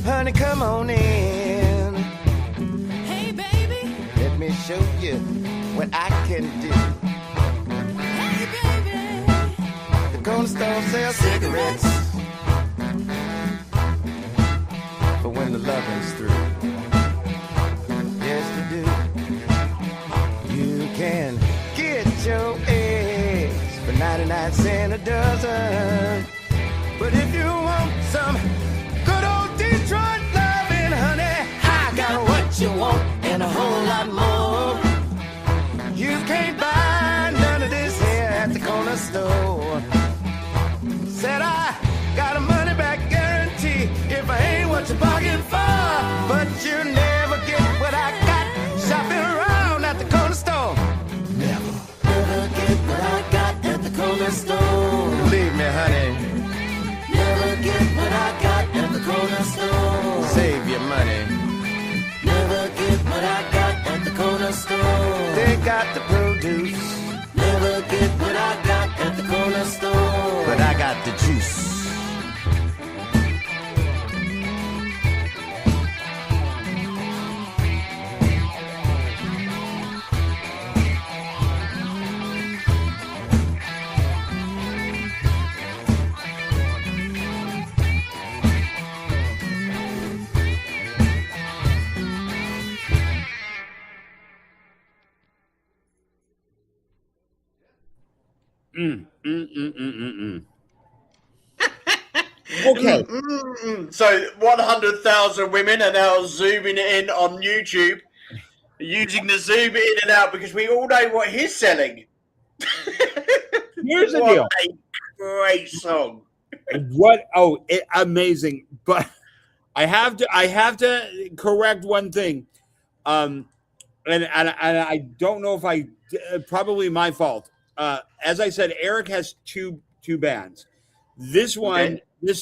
Honey, come on in. hey baby, Let me show you what I can do. hey baby, The corner store sells cigarettes for when the loving's through. Yes, they do. You can get your eggs for 99 cents a dozen. But if you want some good old Detroit loving, honey, I got what you want and a whole lot more. You can't buy none of this here at the corner store. Said I got a money back guarantee if I ain't what you bargained for. But you never get what I got shopping around at the corner store. Never get what I got at the corner store. Believe me, honey. Never get what I got at the corner store. Save your money. Never get what I got at the corner store. They got the produce. Never get what I got at the corner store. But I got the juice. Okay. So 100,000 women are now zooming in on YouTube, using the zoom in and out because we all know what he's selling. Here's the What deal. a great song. Amazing. But I have to correct one thing. And I don't know if probably my fault. As I said, Eric has two bands. This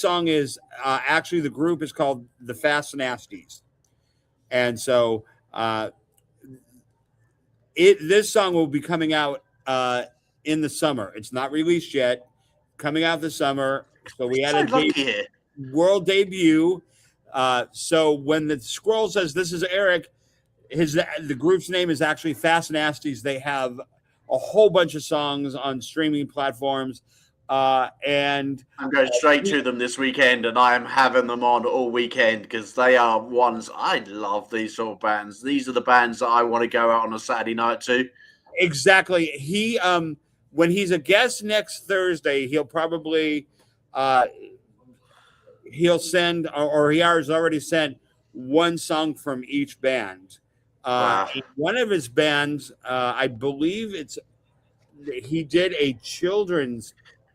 song is actually, the group is called the Fast Nasties, and so this song will be coming out in the summer. It's not released yet. Coming out this summer. So we had a world debut. So when the scroll says this is Eric, the group's name is actually Fast Nasties. They have a whole bunch of songs on streaming platforms. And I'm going straight to them this weekend, and I am having them on all weekend because they are ones I love. These sort of bands. These are the bands that I want to go out on a Saturday night to. Exactly. He when he's a guest next Thursday, he'll probably he'll send, or he has already sent, one song from each band. Wow. One of his bands, I believe he did a children's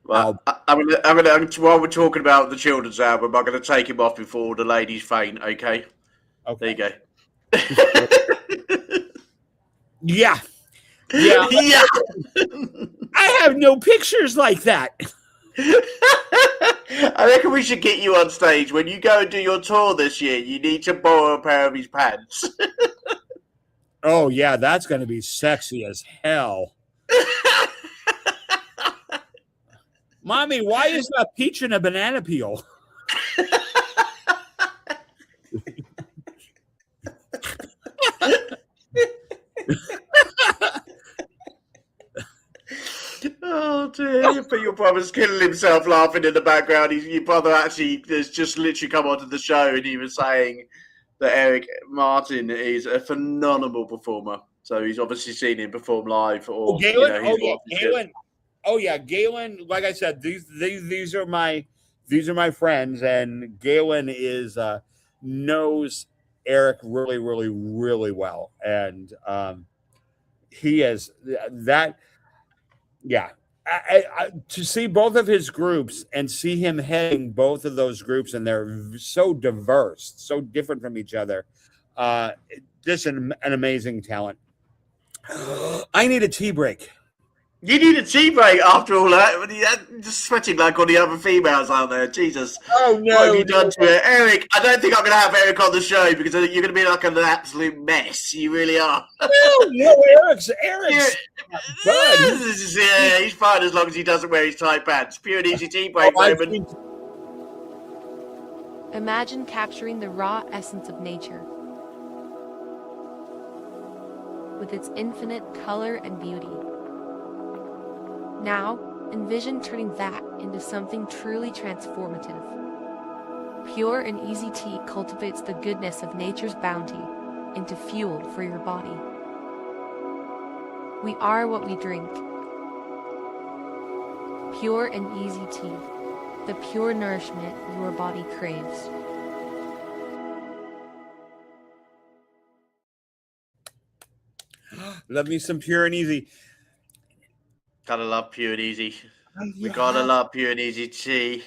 Well, I'm gonna. While we're talking about the children's album, I'm gonna take him off before the ladies faint. Okay. There you go. Yeah. Yeah. I have no pictures like that. I reckon we should get you on stage when you go and do your tour this year. You need to borrow a pair of his pants. Oh yeah, that's gonna be sexy as hell. Mommy, why is that peach in a banana peel? Oh dear! But your brother's killing himself laughing in the background. Your brother actually has just literally come onto the show, and he was saying that Eric Martin is a phenomenal performer. So he's obviously seen him perform live, or Galen. Galen. Oh yeah, Galen. Like I said, these are my friends, and Galen knows Eric really, really, really well, and he is that. Yeah, to see both of his groups and see him heading both of those groups, and they're so diverse, so different from each other. Just an amazing talent. I need a tea break. You need a tea break after all that. Just sweating like all the other females out there. Jesus. Oh, no. What have you done to it? Eric, I don't think I'm going to have Eric on the show because you're going to be like an absolute mess. You really are. No, Eric's good. Yeah, he's fine as long as he doesn't wear his tight pants. Pure and easy tea break moment. Imagine capturing the raw essence of nature with its infinite color and beauty. Now, envision turning that into something truly transformative. Pure and easy tea cultivates the goodness of nature's bounty into fuel for your body. We are what we drink. Pure and easy tea, the pure nourishment your body craves. Love me some Pure and Easy. Gotta love Pure and Easy. We gotta love Pure and Easy tea.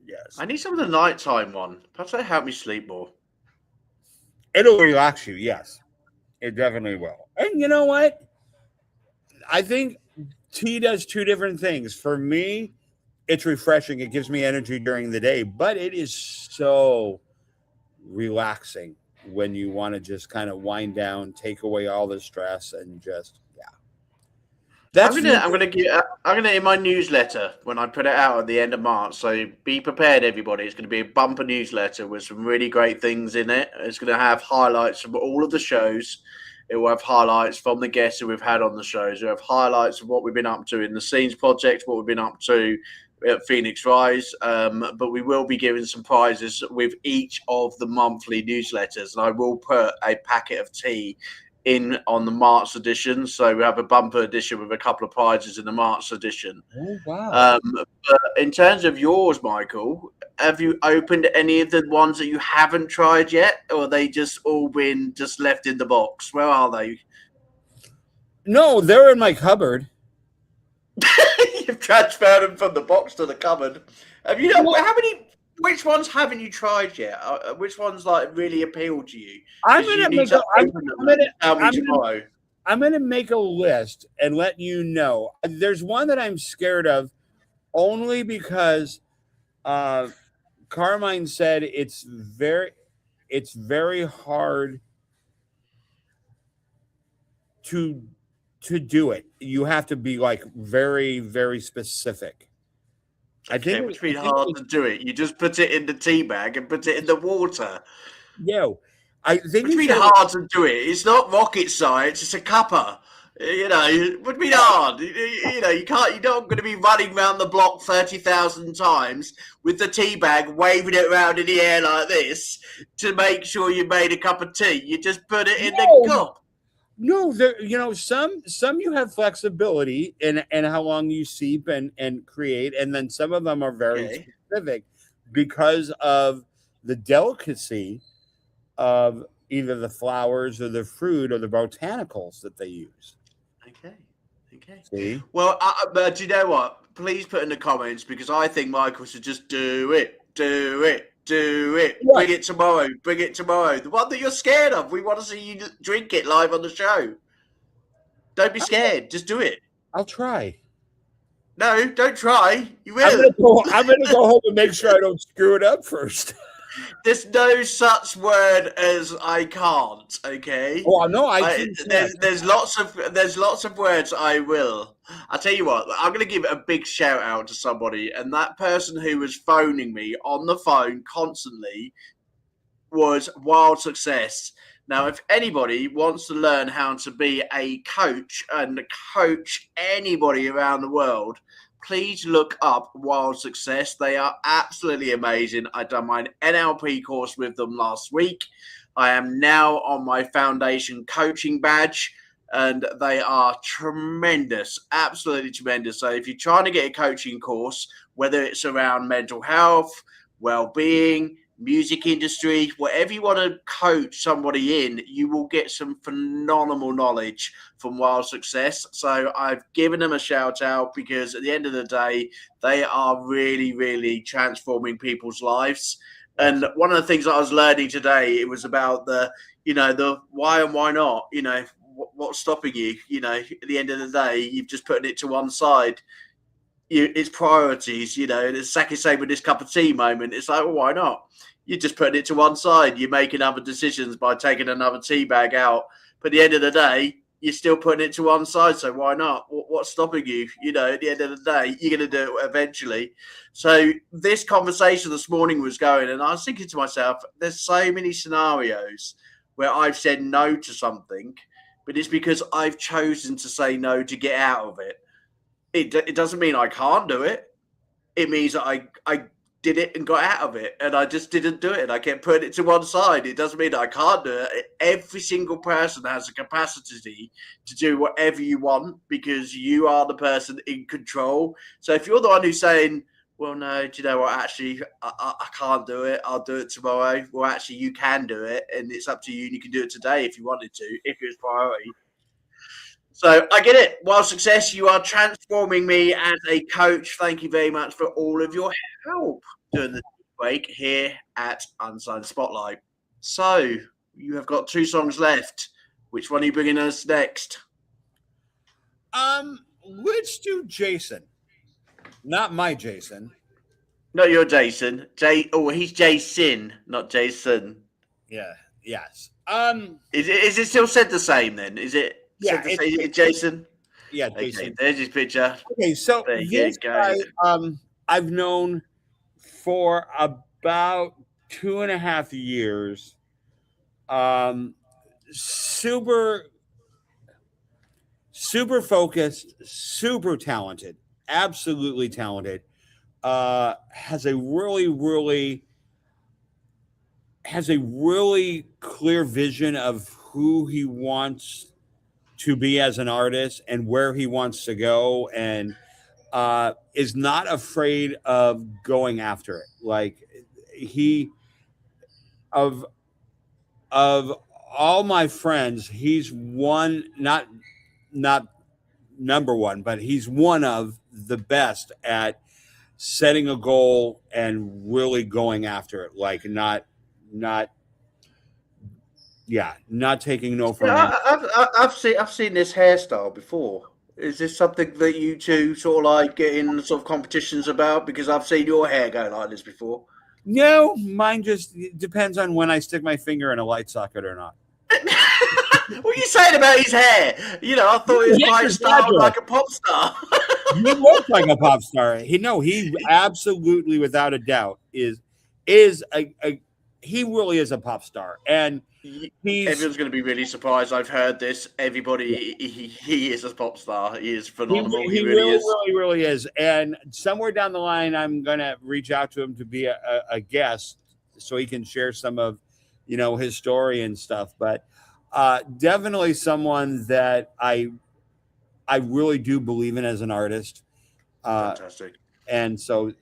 Yes. I need some of the nighttime one. Perhaps that'll help me sleep more. It'll relax you, yes. It definitely will. And you know what? I think tea does two different things. For me, it's refreshing. It gives me energy during the day, but it is so relaxing when you want to just kind of wind down, take away all the stress, and just I'm gonna in my newsletter when I put it out at the end of March. So be prepared, everybody. It's gonna be a bumper newsletter with some really great things in it. It's gonna have highlights from all of the shows. It will have highlights from the guests that we've had on the shows. It will have highlights of what we've been up to in the Scenes Project, what we've been up to at Phoenix Rise. But we will be giving some prizes with each of the monthly newsletters, and I will put a packet of tea in on the March edition. So we have a bumper edition with a couple of prizes in the March edition. Oh, wow. But in terms of yours, Michael, have you opened any of the ones that you haven't tried yet, or are they just all been just left in the box? Where are they? No, they're in my cupboard. You've transferred them from the box to the cupboard. Have you? How many? Which ones haven't you tried yet? Which ones like really appeal to you? I'm 'Cause you gonna need make to a, I'm, open them I'm gonna, and tell me I'm gonna, tomorrow. I'm gonna make a list and let you know. There's one that I'm scared of, only because Carmine said it's very hard to do it. You have to be like very, very specific. Okay, which means hard to do it. You just put it in the tea bag and put it in the water. Yo, I think Which you means said- hard to do it. It's not rocket science. It's a cuppa. You know, it would be hard. You know, you can't. You're not going to be running around the block 30,000 times with the tea bag, waving it around in the air like this to make sure you made a cup of tea. You just put it in the cup. No, there. You know, some you have flexibility in how long you seep and create, and then some of them are very specific because of the delicacy of either the flowers or the fruit or the botanicals that they use. Okay. See? Well, but do you know what? Please put in the comments, because I think Michael should just do it. What? Bring it tomorrow. The one that you're scared of. We want to see you drink it live on the show. Don't be scared. Just do it. I'll try. No, don't try. You will. I'm gonna go home and make sure I don't screw it up first. There's no such word as I can't. Okay. Oh no, I there's lots of words I will. I'll tell you what. I'm going to give a big shout out to somebody, and that person who was phoning me on the phone constantly was Wild Success. Now, if anybody wants to learn how to be a coach and coach anybody around the world, please look up Wild Success. They are absolutely amazing. I done my NLP course with them last week. I am now on my foundation coaching badge, and they are tremendous, absolutely tremendous. So if you're trying to get a coaching course, whether it's around mental health, well-being, music industry, whatever you want to coach somebody in, you will get some phenomenal knowledge from Wild Success. So I've given them a shout out, because at the end of the day, they are really, really transforming people's lives. And one of the things that I was learning today, it was about the why and why not, what's stopping you, at the end of the day, you've just put it to one side. It's priorities, and it's exactly the same with this cup of tea moment. It's like, well, why not? You're just putting it to one side. You're making other decisions by taking another tea bag out. But at the end of the day, you're still putting it to one side. So why not? What's stopping you? At the end of the day, you're going to do it eventually. So this conversation this morning was going, and I was thinking to myself, there's so many scenarios where I've said no to something, but it's because I've chosen to say no to get out of it. It doesn't mean I can't do it. It means that I did it and got out of it, and I just didn't do it, and I kept putting it to one side. It doesn't mean that I can't do it. Every single person has a capacity to do whatever you want, because you are the person in control. So if you're the one who's saying, well, no, do you know what, actually, I can't do it, I'll do it tomorrow. Well, actually, you can do it, and it's up to you, and you can do it today if you wanted to, if it's priority. So I get it. Wild Success, you are transforming me as a coach. Thank you very much for all of your help during the break here at Unsigned Spotlight. So you have got 2 songs left. Which one are you bringing us next? Let's do Jason. Not my Jason. Not your Jason. He's Jason, not Jason. Yeah. Yes. Is it still said the same then? Is it? Yeah, it's Jason. Yeah, Jason. Jason. There's his picture. Okay, so this guy, I've known for about 2.5 years. Super focused, super talented, absolutely talented. Has a really clear vision of who he wants to be as an artist and where he wants to go, and is not afraid of going after it. Like he of all my friends, he's one, not number one, but he's one of the best at setting a goal and really going after it. Like not taking no from Yeah, him. I've seen this hairstyle before. Is this something that you two sort of like get in sort of competitions about? Because I've seen your hair go like this before. No, mine just depends on when I stick my finger in a light socket or not. What are you saying about his hair? You know, I thought he was Yeah, quite you're styled fabulous. like a pop star. He looks like a pop star. He absolutely, without a doubt, is a he really is a pop star, and he's Everyone's going to be really surprised. I've heard this. Everybody, he is a pop star. He is phenomenal. he really is. really is. And somewhere down the line, I'm gonna reach out to him to be a guest, so he can share some of, his story and stuff. But definitely someone that I really do believe in as an artist. Fantastic. And so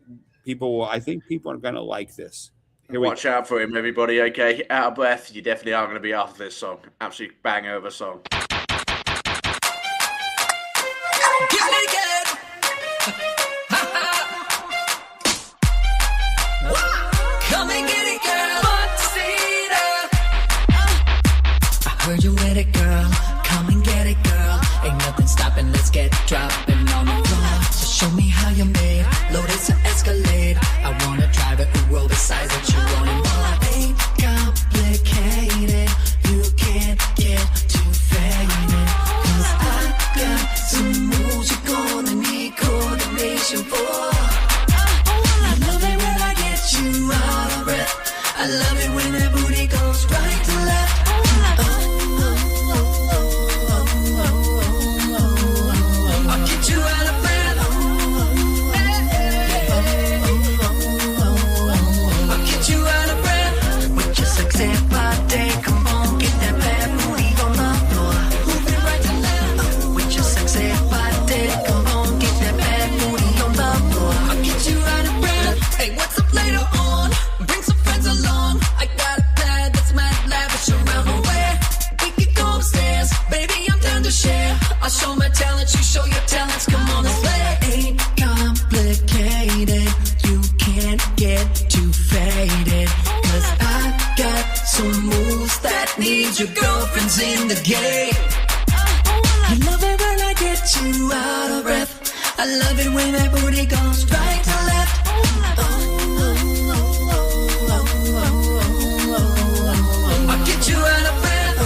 I think people are gonna like this. Here we Watch out for him, everybody. Okay, out of breath. You definitely are going to be after this song. Absolute bang over song. Get naked. Come and get it, girl. Want to see that? I heard you with it, girl. Come and get it, girl. Ain't nothing stopping. Let's get dropping on the floor. So show me how you made. Load it to Escalade. I wanna drive it and roll besides that you want it more. Ain't complicated. You can't get too faded. 'Cause I got some moves you're gonna need coordination for. I love it when I get you out of breath. I love it when that booty goes right to left. I'll get you out of breath. I'll get you out of breath. With your sexy body, come on, get that bad booty on the floor. Move it right to left. With your sexy body, come on, get that bad booty on the floor. I'll get you out of breath. Hey, what's up later on? Bring some friends along. I got a pad that's mad lavish around the way. We could go upstairs, baby, I'm down to share. I'll show my talent, you show your talents. Come on, let's play. Ain't complicated. You can't get too faded. 'Cause I got some moves that need your girlfriends in the game. I love it when I get you out of breath. I love it when that booty goes right to left. I'll get you out of breath.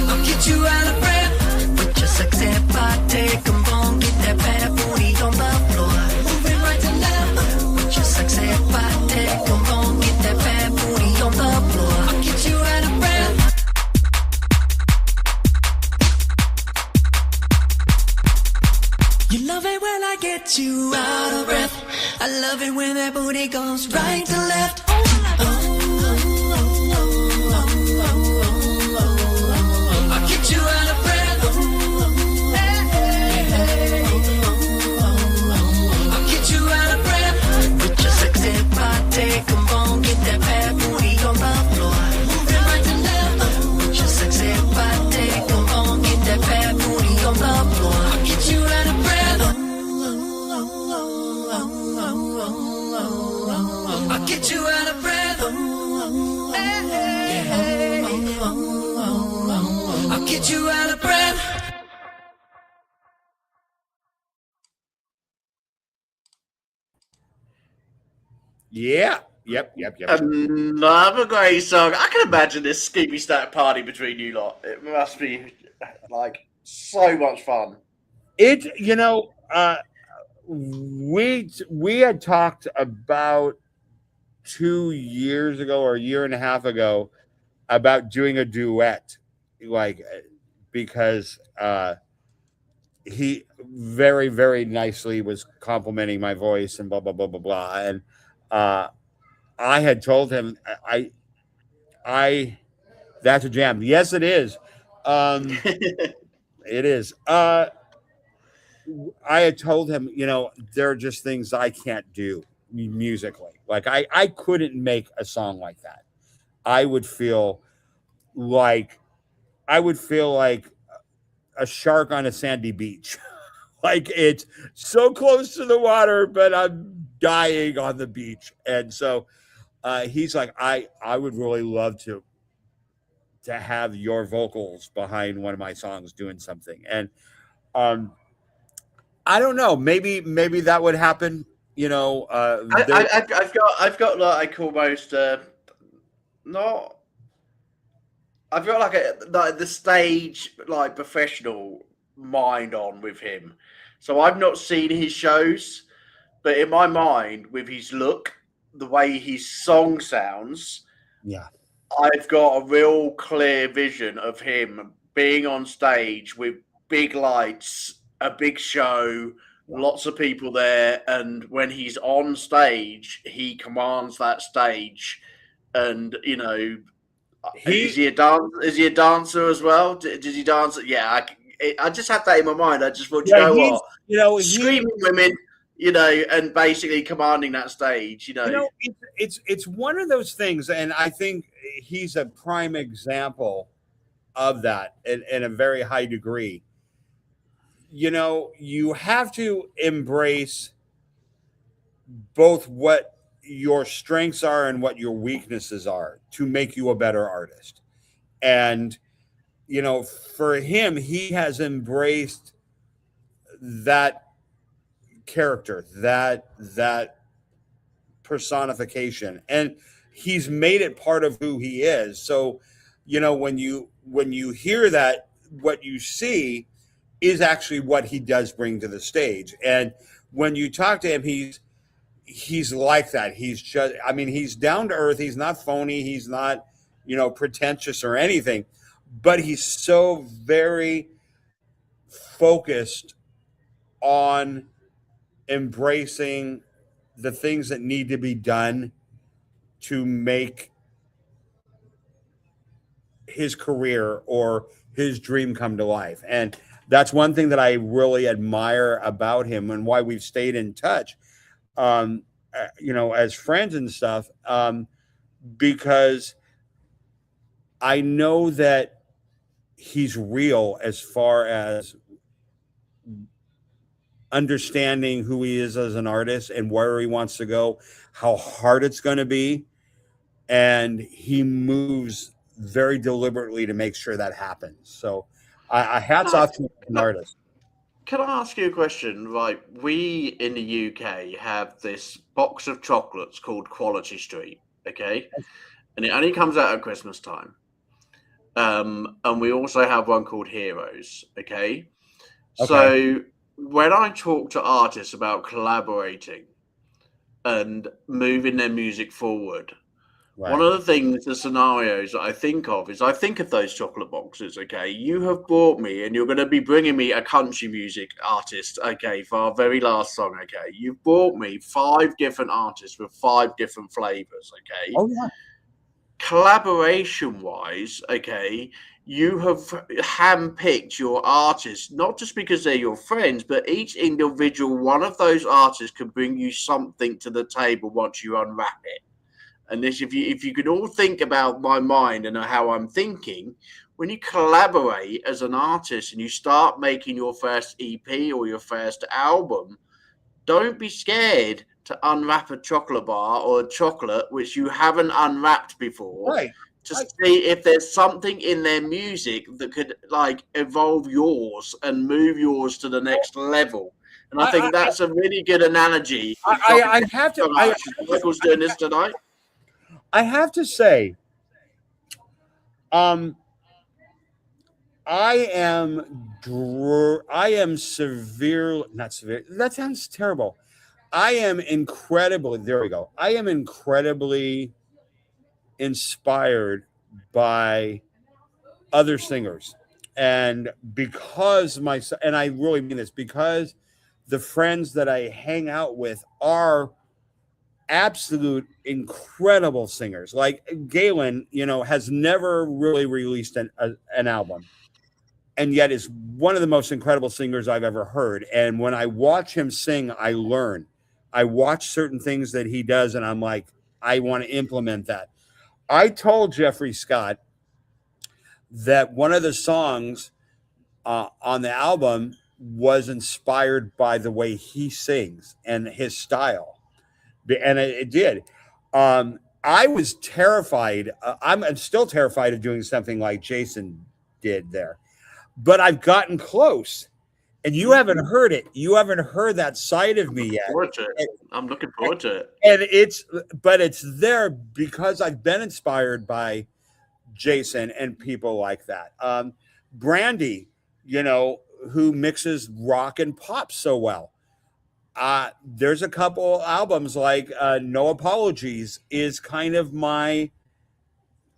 I'll get you out of breath. With your sexy body, come on, get that bad booty on the floor. Move it right to left. With your sexy body, come on, get that bad booty on the floor. I'll get you out of breath. You love it when I get you out of breath. I love it when that booty goes right to left. I'll get you out of breath. I'll get you out of breath. With your sexy body, come on, get that bad booty on the floor. Move it right to left. With your sexy body, come on, get that bad booty on the floor. I'll get you out of breath. I'll get you out of breath. I'll get you out of breath. Yeah. Yep. Another great song. I can imagine this Scooby Stack party between you lot. It must be like so much fun. We had talked about 2 years ago or a year and a half ago about doing a duet, because he very, very nicely was complimenting my voice and blah blah blah blah blah, and I had told him I that's a jam. Yes, it is. It is. I had told him, there are just things I can't do musically. Like I couldn't make a song like that. I would feel like I would feel like a shark on a sandy beach. Like it's so close to the water, but I'm dying on the beach. And so he's like, I would really love to have your vocals behind one of my songs doing something. And um, I don't know, maybe that would happen. I've got like almost not. I've got like the stage like professional mind on with him, so I've not seen his shows, but in my mind, with his look, the way his song sounds, Yeah. I've got a real clear vision of him being on stage with big lights, a big show, lots of people there, and when he's on stage, he commands that stage. And is he a dance? Is he a dancer as well? Does he dance? Yeah, I just had that in my mind. I just thought, you know what? Screaming women, and basically commanding that stage. It's one of those things, and I think he's a prime example of that in a very high degree. You have to embrace both what your strengths are and what your weaknesses are to make you a better artist. And for him, he has embraced that character, that personification, and he's made it part of who he is. So when you hear that, what you see is actually what he does bring to the stage. And when you talk to him, he's like that. He's just, he's down to earth. He's not phony. He's not pretentious or anything, but he's so very focused on embracing the things that need to be done to make his career or his dream come to life. And that's one thing that I really admire about him and why we've stayed in touch, as friends and stuff, because I know that he's real as far as understanding who he is as an artist and where he wants to go, how hard it's going to be. And he moves very deliberately to make sure that happens. So I hats off to an artist. Can I ask you a question? Right, we in the UK have this box of chocolates called Quality Street, okay? And it only comes out at Christmas time. And we also have one called Heroes, okay? So when I talk to artists about collaborating and moving their music forward, one of the things, the scenarios that I think of is I think of those chocolate boxes, okay? You have brought me and you're going to be bringing me a country music artist, okay, for our very last song, okay? You've brought me 5 different artists with 5 different flavors, okay? Oh, yeah. Collaboration-wise, okay, you have handpicked your artists, not just because they're your friends, but each individual one of those artists can bring you something to the table once you unwrap it. And this, if you could all think about my mind and how I'm thinking, when you collaborate as an artist and you start making your first EP or your first album, don't be scared to unwrap a chocolate bar or a chocolate which you haven't unwrapped before, to see if there's something in their music that could like evolve yours and move yours to the next level. And I think that's a really good analogy. I have to. Michael's doing this tonight. I have to say, I am severe, not severe. That sounds terrible. I am incredibly, there we go. I am incredibly inspired by other singers. And because and I really mean this, because the friends that I hang out with are absolute incredible singers. Like Galen, has never really released an album, and yet is one of the most incredible singers I've ever heard. And when I watch him sing, I learn. I watch certain things that he does, and I'm like, I want to implement that. I told Jeffrey Scott that one of the songs on the album was inspired by the way he sings and his style, and it did. I was terrified. I'm still terrified of doing something like Jason did there, but I've gotten close. And you haven't heard it. You haven't heard that side of me yet. I'm looking forward to it. And it's there because I've been inspired by Jason and people like that. Brandy, who mixes rock and pop so well. There's a couple albums like No Apologies is kind of my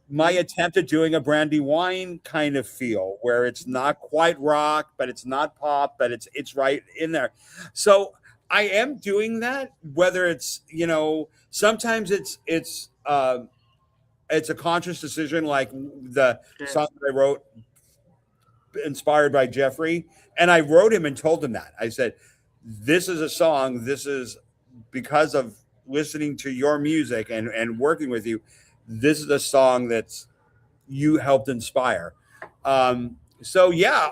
attempt at doing a Brandy Wine kind of feel, where it's not quite rock, but it's not pop, but it's right in there. So I am doing that, whether it's, sometimes it's a conscious decision, like the song that I wrote inspired by Jeffrey. And I wrote him and told him that. I said, this is a song, this is because of listening to your music and working with you. This is a song that's you helped inspire. So yeah,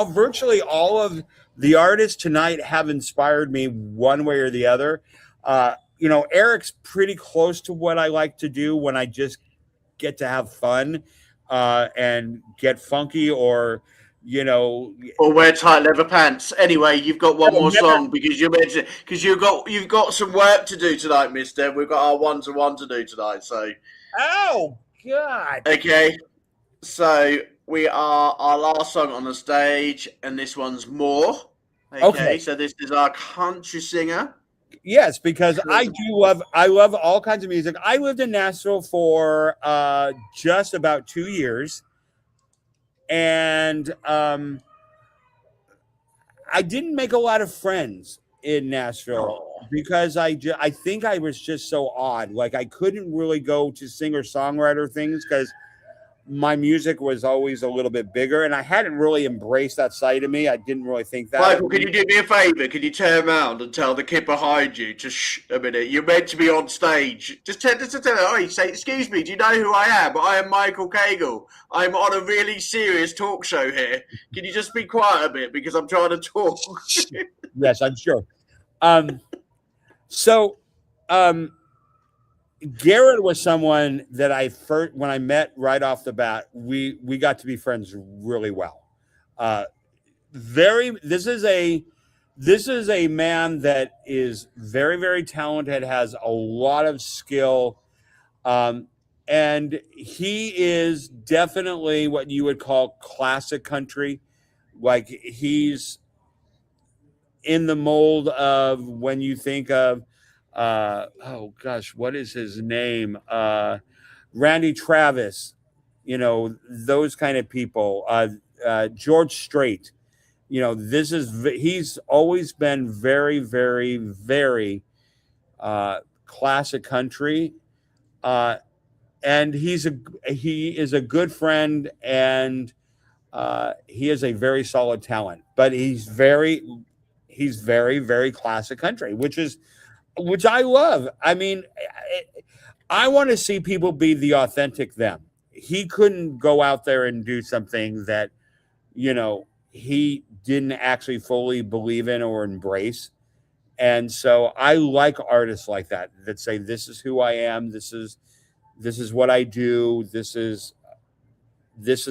virtually all of the artists tonight have inspired me one way or the other. Eric's pretty close to what I like to do when I just get to have fun and get funky, or wear tight leather pants. Anyway, you've got one more song because you mentioned you've got some work to do tonight, Mister. We've got our 1-to-1 to do tonight, so. Oh God. Okay, so we are our last song on the stage, and this one's More. Okay. So this is our country singer. Yes, because I love all kinds of music. I lived in Nashville for just about 2 years, and I didn't make a lot of friends in Nashville because I think I was just so odd. Like I couldn't really go to singer-songwriter things because my music was always a little bit bigger, and I hadn't really embraced that side of me. I didn't really think that. Michael, can you do me a favour? Can you turn around and tell the kid behind you to shh a minute? You're meant to be on stage. Just tell her, say, excuse me, do you know who I am? I am Michael Cagle. I'm on a really serious talk show here. Can you just be quiet a bit because I'm trying to talk? Yes, I'm sure. Garrett was someone that when I met right off the bat, we got to be friends really well. This is a man that is very, very talented, has a lot of skill. And he is definitely what you would call classic country. Like he's in the mold of when you think of, what is his name? Randy Travis, those kind of people. George Strait, he's always been very, very, very classic country. And he is a good friend, and he is a very solid talent, but he's very, very classic country, which I love. I mean, I want to see people be the authentic them. He couldn't go out there and do something that, he didn't actually fully believe in or embrace. And so I like artists like that say, this is who I am. This is what I do. This is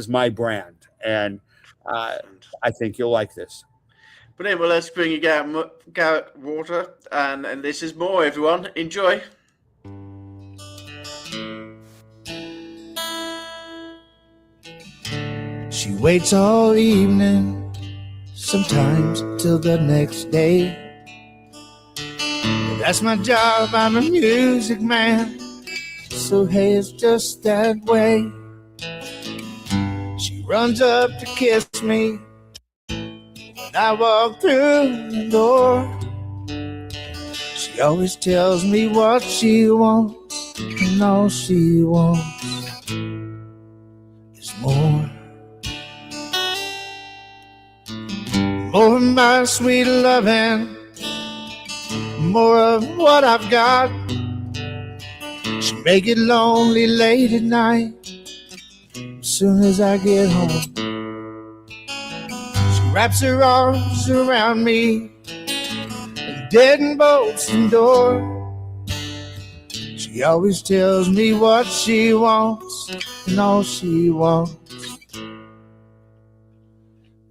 my brand. And I think you'll like this. Brilliant. Well, let's bring you Garrett Water, and this is More, everyone. Enjoy. She waits all evening, sometimes till the next day. But that's my job, I'm a music man, so hey, it's just that way. She runs up to kiss me I walk through the door. She She always tells me what she wants, and all she wants is more. More of my sweet loving, more of what I've got. She make it lonely late at night. As soon as I get home, she wraps her arms around me and dead bolts the door. She always tells me what she wants, and all she wants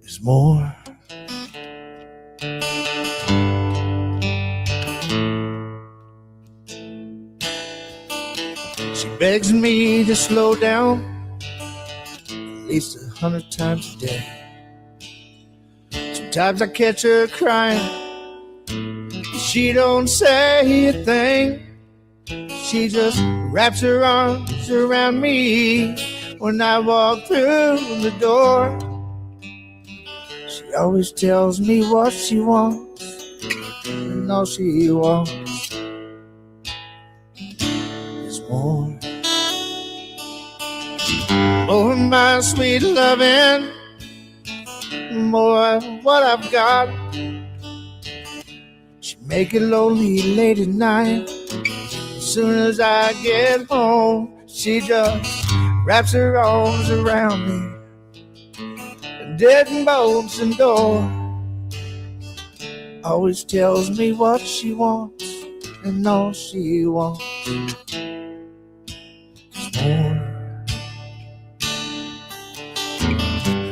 is more. She begs me to slow down at least 100 times a day. Sometimes I catch her crying, she don't say a thing. She just wraps her arms around me when I walk through the door. She always tells me what she wants, and all she wants is more. More of my sweet loving, more of what I've got. She make it lonely late at night. As soon as I get home, she just wraps her arms around me and dead bolts the door. Always tells me what she wants, and all she wants is more.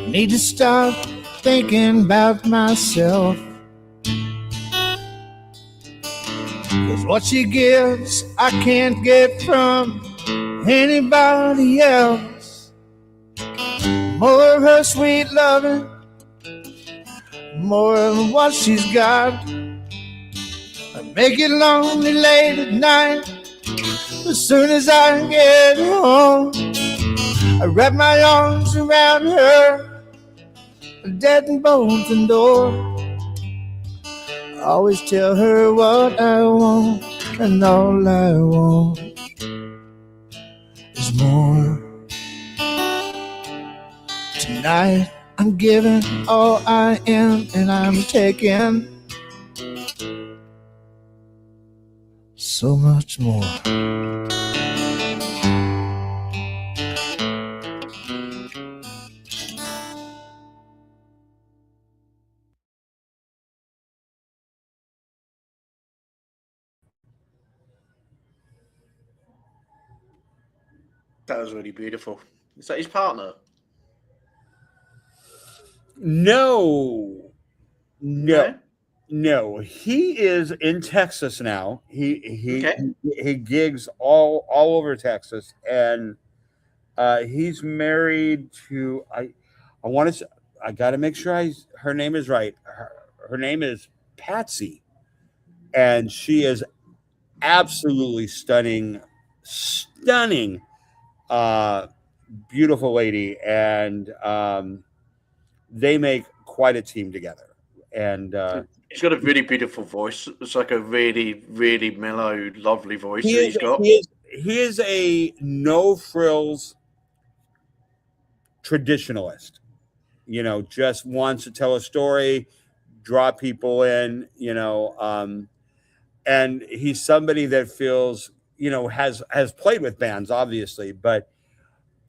I need to stop thinking about myself, 'cause what she gives I can't get from anybody else. More of her sweet loving, more of what she's got. I make it lonely late at night. As soon as I get home, I wrap my arms around her, dead and bones and door. I always tell her what I want, and all I want is more. Tonight I'm giving all I am, and I'm taking so much more. That was really beautiful. Is that his partner? No. No? No, he is in Texas now. He Okay. he gigs all over Texas, and he's married to I want to I got to make sure her name is right. Her name is Patsy, and she is absolutely stunning, uh, beautiful lady, and they make quite a team together. And He's got a really beautiful voice. It's like a really, really mellow, lovely voice he that is he's got. he is a no frills traditionalist. You know, just wants to tell a story, draw people in. And he's somebody that feels has played with bands, obviously, but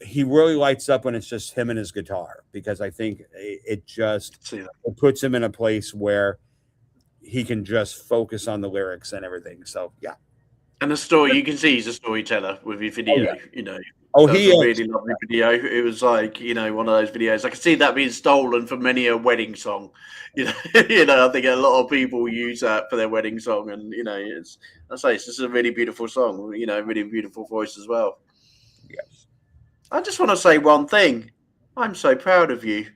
he really lights up when it's just him and his guitar, because I think it just See that. it puts him in a place where he can just focus on the lyrics and everything. So yeah. And the story, you can see he's a storyteller with his video, yeah. Oh, That's he a is. really lovely video. It was like, one of those videos. I can see that being stolen from many a wedding song. I think a lot of people use that for their wedding song, and it's just a really beautiful song. Really beautiful voice as well. Yes. I just want to say one thing. I'm so proud of you.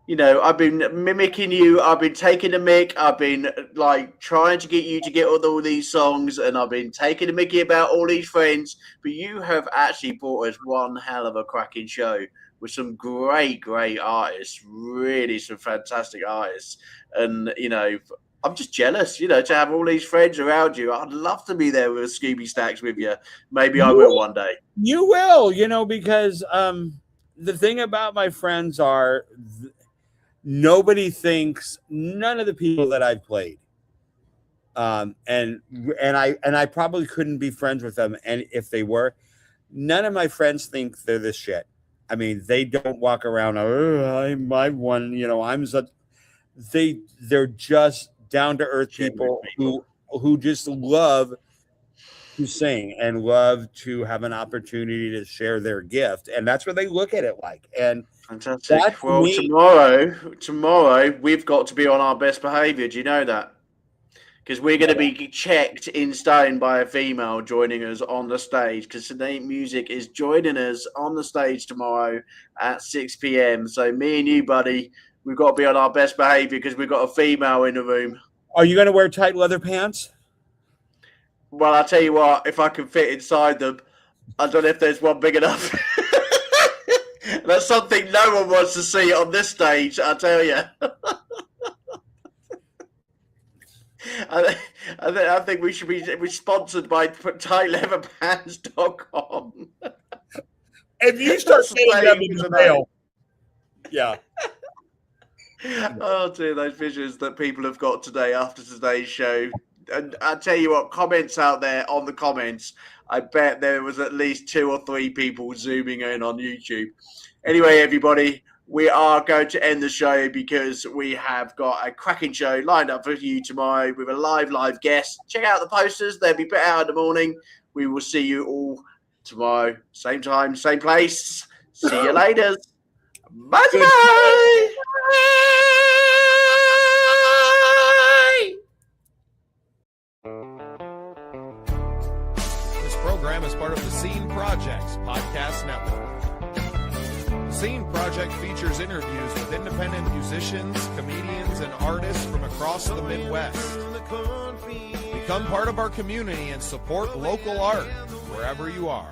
I've been mimicking you. I've been taking the mic. I've been trying to get you to get all these songs, and I've been taking the mickey about all these friends. But you have actually brought us one hell of a cracking show with some great, great artists. Really, some fantastic artists. And I'm just jealous, to have all these friends around you. I'd love to be there with a Scooby Stacks with you. Maybe I will one day. You will, because the thing about my friends are nobody thinks, none of the people that I've played, and I probably couldn't be friends with them, and if they were, none of my friends think they're this shit. I mean, they don't walk around, I'm one, I'm such. They're just down to earth people who just love to sing and love to have an opportunity to share their gift, and that's what they look at it like. And fantastic. Well, tomorrow we've got to be on our best behaviour. Do you know that? Because we're going to be checked in stone by a female joining us on the stage. Because Sedate Music is joining us on the stage tomorrow at 6 p.m. So me and you, buddy, we've got to be on our best behaviour because we've got a female in the room. Are you going to wear tight leather pants? Well, I'll tell you what, if I can fit inside them, I don't know if there's one big enough. That's something no one wants to see on this stage, I'll tell you. I think we should be sponsored by tightleatherpants.com. If you start saying them in the mail, yeah. Oh dear, those visions that people have got today after today's show. And I tell you what, comments out there on the comments, I bet there was at least 2 or 3 people zooming in on YouTube. Anyway, everybody, we are going to end the show because we have got a cracking show lined up for you tomorrow with a live guest. Check out the posters. They'll be put out in the morning. We will see you all tomorrow. Same time, same place. See you later. Bye-bye. This program is part of the Scene Project's podcast network. The Scene Project features interviews with independent musicians, comedians, and artists from across the Midwest. Become part of our community and support local art wherever you are.